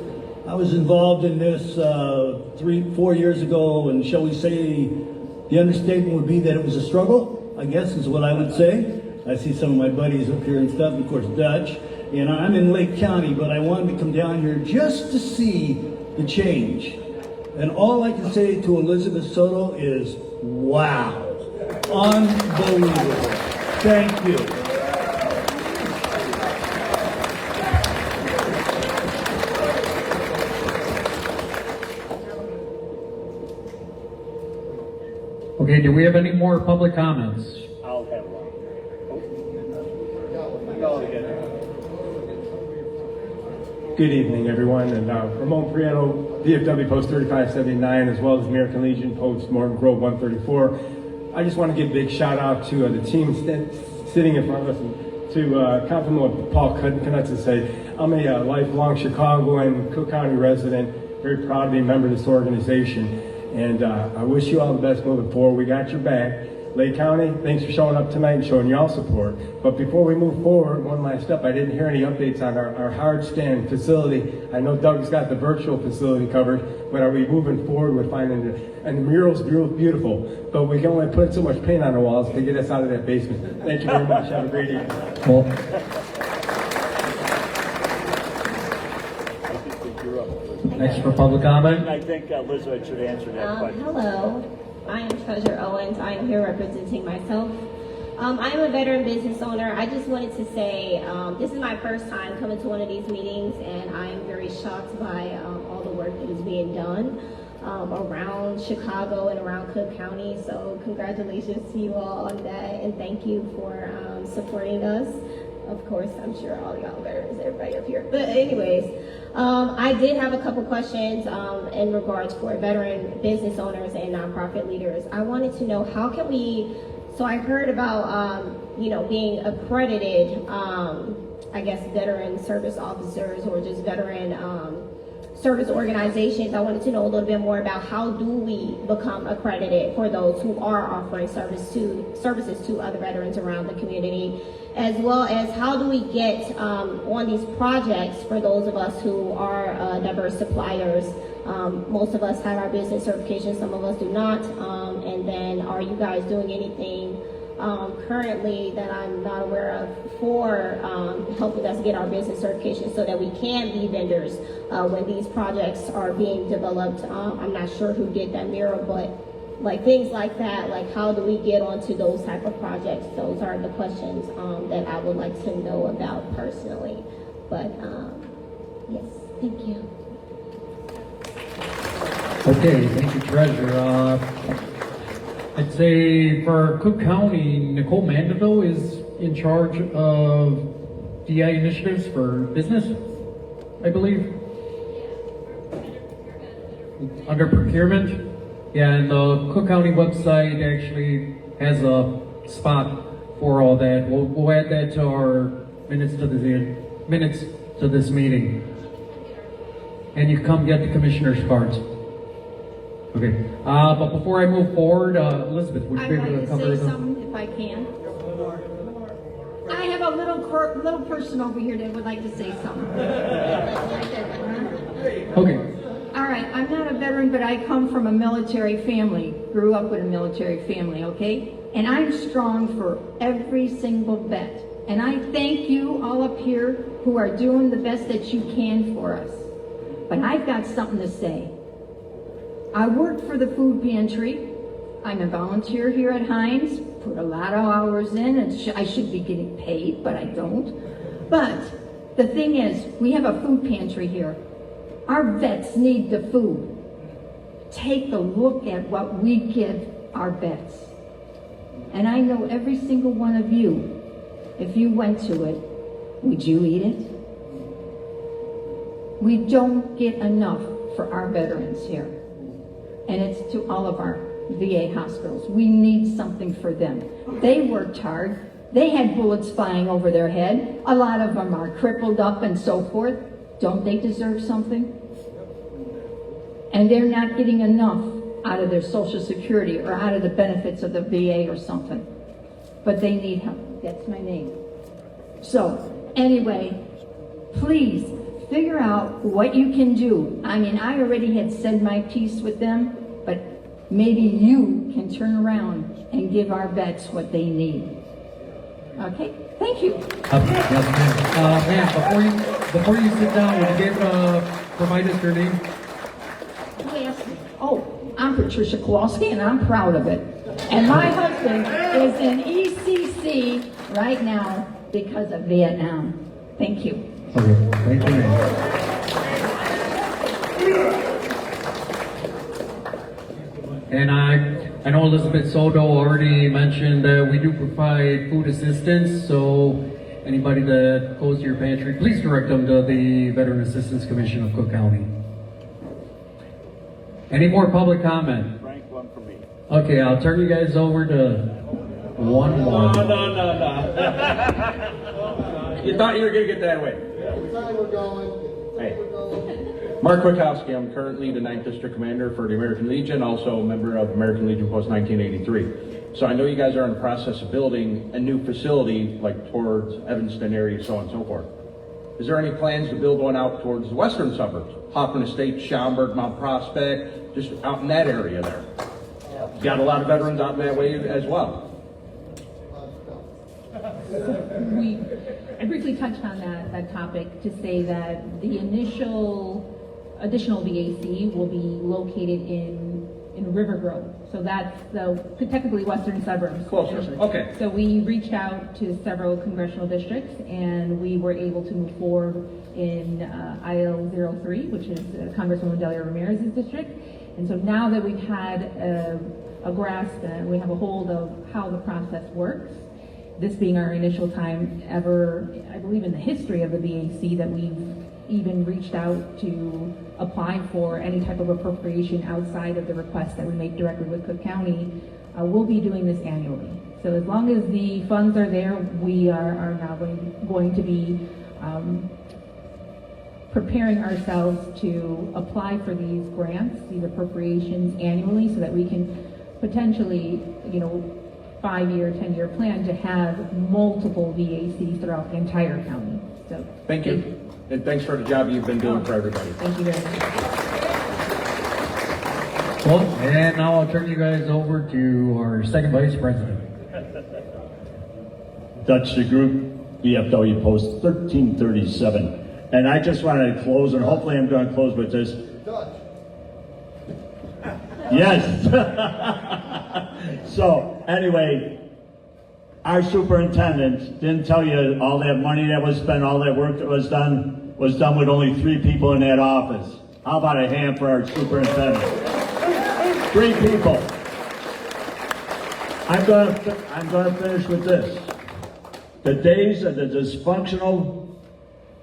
I was involved in this 3-4 years ago, and shall we say the understatement would be that it was a struggle, I guess is what I would say. I see some of my buddies up here and stuff, of course Dutch, and I'm in Lake County, but I wanted to come down here just to see the change. And all I can say to Elizabeth Soto is, wow, unbelievable. Thank you. Okay, do we have any more public comments? I'll have one. Good evening, everyone. And Ramon Prieto, VFW Post 3579, as well as American Legion Post Morton Grove 134. I just want to give a big shout out to the team sitting in front of us, and to compliment what Paul Knudsen said. I'm a lifelong Chicago and Cook County resident, very proud to be a member of this organization. And I wish you all the best moving forward. We got your back. Lake County, thanks for showing up tonight and showing y'all support. But before we move forward, one last step, I didn't hear any updates on our hard stand facility. I know Doug's got the virtual facility covered, but are we moving forward with finding it? And the mural's beautiful, but we can only put so much paint on the walls to get us out of that basement. Thank you very much. Have a great evening. Well, You're up. next for public comment. I think Elizabeth should answer that question. Hello. I am Treasurer Owens. I am here representing myself. I am a veteran business owner. I just wanted to say this is my first time coming to one of these meetings, and I am very shocked by all the work that is being done around Chicago and around Cook County. So congratulations to you all on that, and thank you for supporting us. Of course, I'm sure all y'all veterans, everybody up here. But anyways, I did have a couple questions in regards for veteran business owners and nonprofit leaders. I wanted to know how can we, so I heard about, being accredited, I guess, veteran service officers or just veteran service organizations. I wanted to know a little bit more about how do we become accredited for those who are offering services to other veterans around the community, as well as how do we get on these projects for those of us who are diverse suppliers. Most of us have our business certification, some of us do not. And then are you guys doing anything currently that I'm not aware of for helping us get our business certification so that we can be vendors when these projects are being developed? I'm not sure who did that mirror, but like things like that, like how do we get onto those type of projects? Those are the questions that I would like to know about personally. But yes, thank you. Okay, thank you, Treasurer. I'd say for Cook County, Nicole Mandeville is in charge of DI initiatives for business, I believe. Under procurement. Yeah, and the Cook County website actually has a spot for all that. We'll add that to our minutes to this meeting. And you come get the commissioner's cards. Okay, but before I move forward, Elizabeth, would you be able to cover I'd like to say something if I can. I have a little person over here that would like to say something. Okay. All right, I'm not a veteran, but I come from a military family, grew up with a military family, okay? And I'm strong for every single vet. And I thank you all up here who are doing the best that you can for us. But I've got something to say. I work for the food pantry. I'm a volunteer here at Heinz, put a lot of hours in, and I should be getting paid, but I don't. But the thing is, we have a food pantry here. Our vets need the food. Take a look at what we give our vets. And I know every single one of you, if you went to it, would you eat it? We don't get enough for our veterans here. And it's to all of our VA hospitals. We need something for them. They worked hard. They had bullets flying over their head. A lot of them are crippled up and so forth. Don't they deserve something? And they're not getting enough out of their Social Security or out of the benefits of the VA or something. But they need help. That's my name. So, anyway, please figure out what you can do. I mean, I already had said my piece with them, but maybe you can turn around and give our vets what they need. Okay? Thank you. Yes, ma'am. Before you sit down, would you provide us your name? Who asked me? Oh, I'm Patricia Kowalski, and I'm proud of it. And my husband is in ECC right now because of Vietnam. Thank you. Okay, thank you, ma'am. And I know Elizabeth Soto already mentioned that we do provide food assistance, so anybody that goes to your pantry, please direct them to the Veteran Assistance Commission of Cook County. Any more public comment? Rank one for me. Okay, I'll turn you guys over to one more. No. You thought you were going to get that way. Hey. Mark Kwiatkowski, I'm currently the 9th District Commander for the American Legion, also a member of American Legion Post 1983. So I know you guys are in the process of building a new facility, like towards Evanston area, so on and so forth. Is there any plans to build one out towards the western suburbs? Hoffman Estates, Schaumburg, Mount Prospect, just out in that area there. You got a lot of veterans out in that way as well. I briefly touched on that topic to say that the additional VAC will be located in in River Grove. So that's the technically western suburbs. Closer, okay. So we reached out to several congressional districts, and we were able to move forward in IL03, which is Congresswoman Delia Ramirez's district. And so now that we've had a grasp and we have a hold of how the process works, this being our initial time ever, I believe in the history of the VAC, that we've even reached out to apply for any type of appropriation outside of the request that we make directly with Cook County, we'll be doing this annually. So as long as the funds are there, we are now going to be preparing ourselves to apply for these grants, these appropriations annually, so that we can potentially, 5-year, 10-year plan to have multiple VACs throughout the entire county. So Thank you. And thanks for the job you've been doing for everybody. Thank you very much. Well, and now I'll turn you guys over to our second vice president. Dutch the Group, VFW Post 1337. And I just wanted to close, and hopefully I'm going to close with this. Dutch. Yes. So, anyway, our superintendent didn't tell you all that money that was spent, all that work that was done with only 3 people in that office. How about a hand for our superintendent? 3 people. I'm going to finish with this. The days of the dysfunctional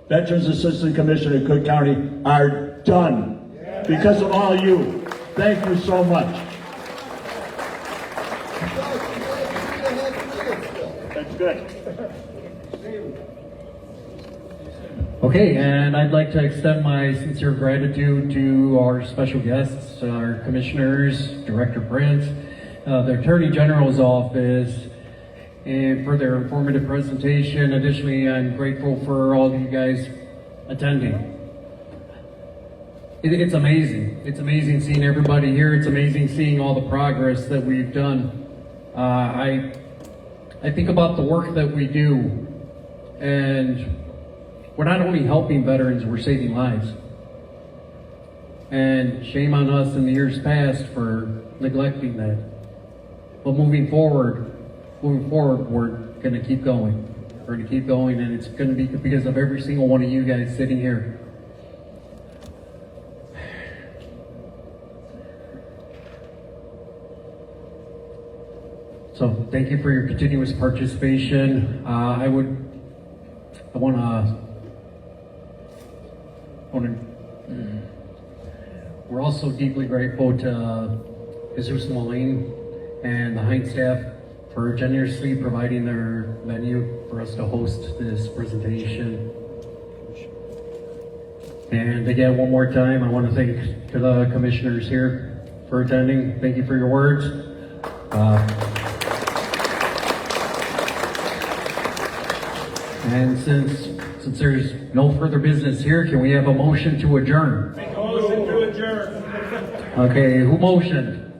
Veterans Assistant Commission in Cook County are done because of all you. Thank you so much. That's good. Okay, and I'd like to extend my sincere gratitude to our special guests, our commissioners, Director Prince, the Attorney General's office, and for their informative presentation. Additionally, I'm grateful for all of you guys attending. It's amazing. It's amazing seeing everybody here. It's amazing seeing all the progress that we've done. I think about the work that we do, and we're not only helping veterans, we're saving lives. And shame on us in the years past for neglecting that. But moving forward, we're going to keep going. We're going to keep going, and it's going to be because of every single one of you guys sitting here. So thank you for your continuous participation. We're also deeply grateful to Jesus Moline and the Heinz staff for generously providing their venue for us to host this presentation. And again, one more time, I want to thank to the commissioners here for attending. Thank you for your words. And since there's no further business here, can we have a motion to adjourn? Make a motion to adjourn. Okay, who motioned?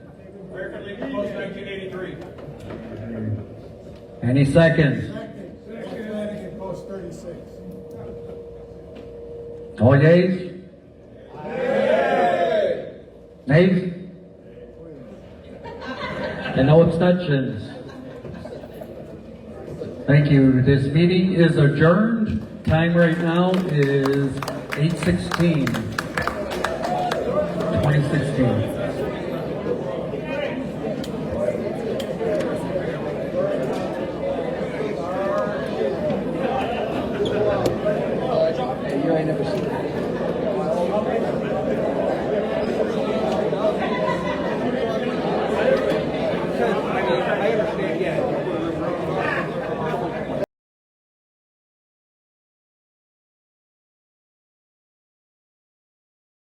American Legion Post 1983. Any seconds? Second, Post 36. All yeas? Nays? And no abstentions? Thank you. This meeting is adjourned. Time right now is 8:16, 2016. I understand, yeah.